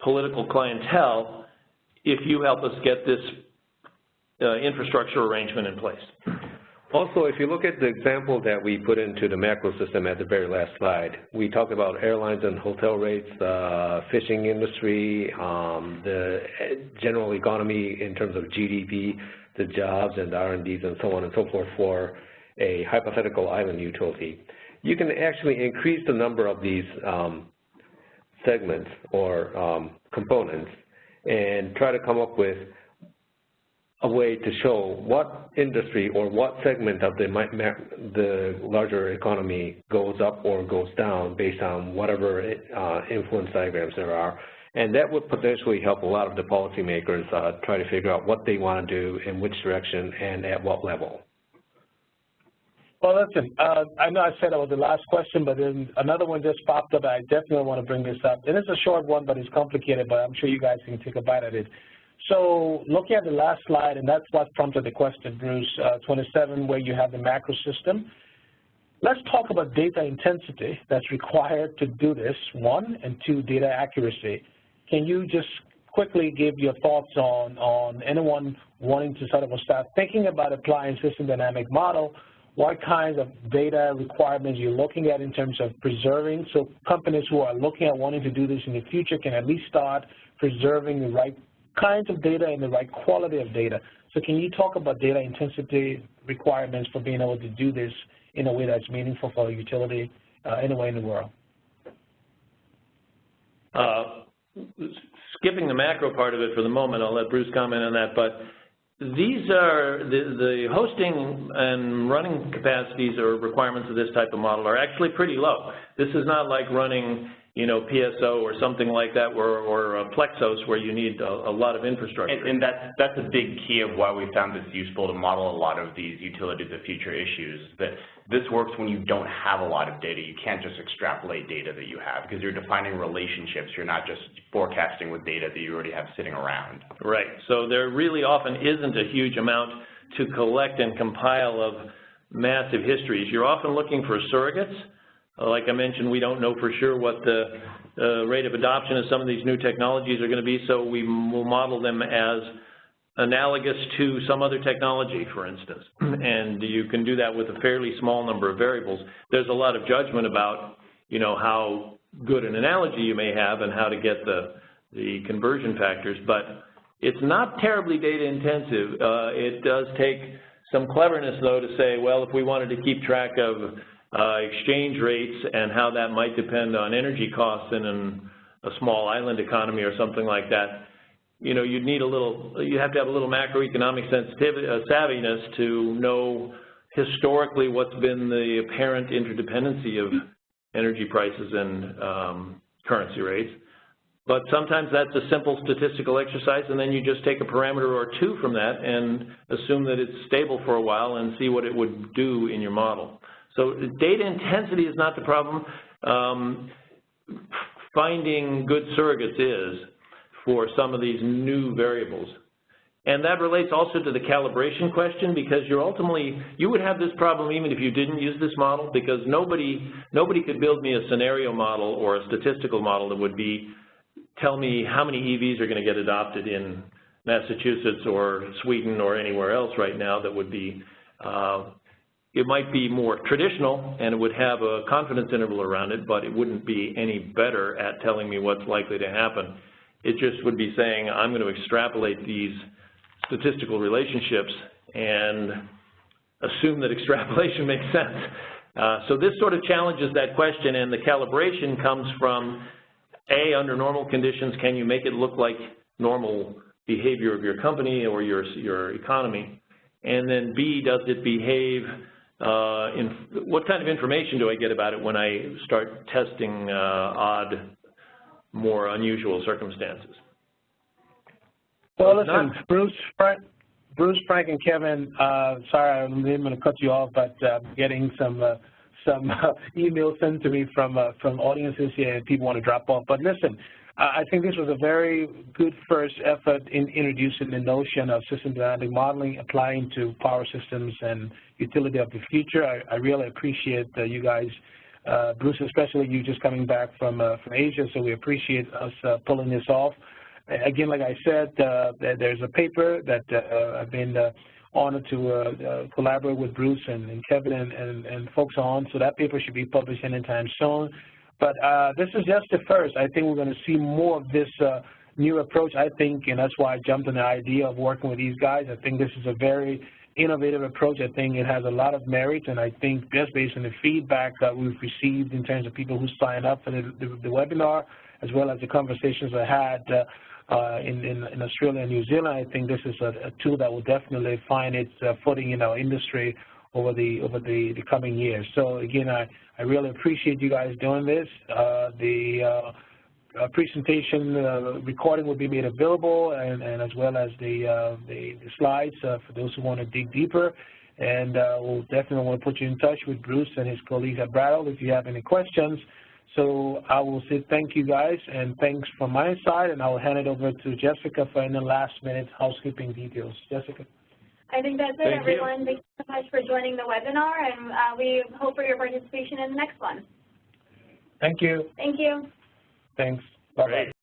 political clientele if you help us get this infrastructure arrangement in place. Also, if you look at the example that we put into the macro system at the very last slide, we talked about airlines and hotel rates, fishing industry, the general economy in terms of GDP, the jobs and the R&Ds and so on and so forth for a hypothetical island utility. You can actually increase the number of these segments or components and try to come up with a way to show what industry or what segment of the larger economy goes up or goes down based on whatever influence diagrams there are. And that would potentially help a lot of the policymakers try to figure out what they want to do, in which direction, and at what level. Well, listen, I know I said that was the last question, but then another one just popped up. I definitely want to bring this up. And it's a short one, but it's complicated, but I'm sure you guys can take a bite at it. So looking at the last slide, and that's what prompted the question, Bruce, 27, where you have the macro system. Let's talk about data intensity that's required to do this, one, and two, data accuracy. Can you just quickly give your thoughts on anyone wanting to sort of start thinking about applying system dynamic model? What kinds of data requirements you're looking at in terms of preserving, so companies who are looking at wanting to do this in the future can at least start preserving the right kinds of data and the right quality of data. So can you talk about data intensity requirements for being able to do this in a way that's meaningful for a utility anywhere in the world? Skipping the macro part of it for the moment, I'll let Bruce comment on that, but these are, the hosting and running capacities or requirements of this type of model are actually pretty low. This is not like running, PSO or something like that, or Plexos, where you need a lot of infrastructure. And that's a big key of why we found this useful to model a lot of these utilities of future issues, that this works when you don't have a lot of data. You can't just extrapolate data that you have, because you're defining relationships. You're not just forecasting with data that you already have sitting around. Right. So there really often isn't a huge amount to collect and compile of massive histories. You're often looking for surrogates. Like I mentioned, we don't know for sure what the rate of adoption of some of these new technologies are going to be, so we will model them as analogous to some other technology, for instance. And you can do that with a fairly small number of variables. There's a lot of judgment about, how good an analogy you may have and how to get the conversion factors, but it's not terribly data intensive. It does take some cleverness, though, to say, well, if we wanted to keep track of exchange rates and how that might depend on energy costs in a small island economy or something like that, you'd need you have to have a little macroeconomic savviness to know historically what's been the apparent interdependency of energy prices and currency rates. But sometimes that's a simple statistical exercise, and then you just take a parameter or two from that and assume that it's stable for a while and see what it would do in your model. So data intensity is not the problem. Finding good surrogates is for some of these new variables. And that relates also to the calibration question, because you would have this problem even if you didn't use this model, because nobody could build me a scenario model or a statistical model that would tell me how many EVs are going to get adopted in Massachusetts or Sweden or anywhere else right now. That would be, it might be more traditional and it would have a confidence interval around it, but it wouldn't be any better at telling me what's likely to happen. It just would be saying, I'm going to extrapolate these statistical relationships and assume that extrapolation makes sense. So this sort of challenges that question, and the calibration comes from, A, under normal conditions, can you make it look like normal behavior of your company or your economy? And then B, does it behave, what kind of information do I get about it when I start testing odd, more unusual circumstances? Well, listen, Bruce, Frank, and Kevin, sorry, I'm going to cut you off, but getting some emails sent to me from audiences here, and people want to drop off. But listen, I think this was a very good first effort in introducing the notion of system dynamic modeling applying to power systems and utility of the future. I really appreciate you guys, Bruce, especially you just coming back from Asia, so we appreciate us pulling this off. Again, like I said, there's a paper that I've been honored to collaborate with Bruce and Kevin and folks on, so that paper should be published anytime soon. But this is just the first. I think we're going to see more of this new approach, I think, and that's why I jumped on the idea of working with these guys. I think this is a very innovative approach. I think it has a lot of merit, and I think just based on the feedback that we've received in terms of people who signed up for the webinar, as well as the conversations I had in Australia and New Zealand, I think this is a tool that will definitely find its footing in our industry over the coming years. So again, I really appreciate you guys doing this. The presentation recording will be made available, and as well as the slides for those who want to dig deeper. And we'll definitely want to put you in touch with Bruce and his colleagues at Brattle if you have any questions. So I will say thank you guys, and thanks from my side, and I will hand it over to Jessica for any last-minute housekeeping details. Jessica? I think that's it, everyone. Thank you so much for joining the webinar, and we hope for your participation in the next one. Thank you. Thank you. Thanks. Bye-bye.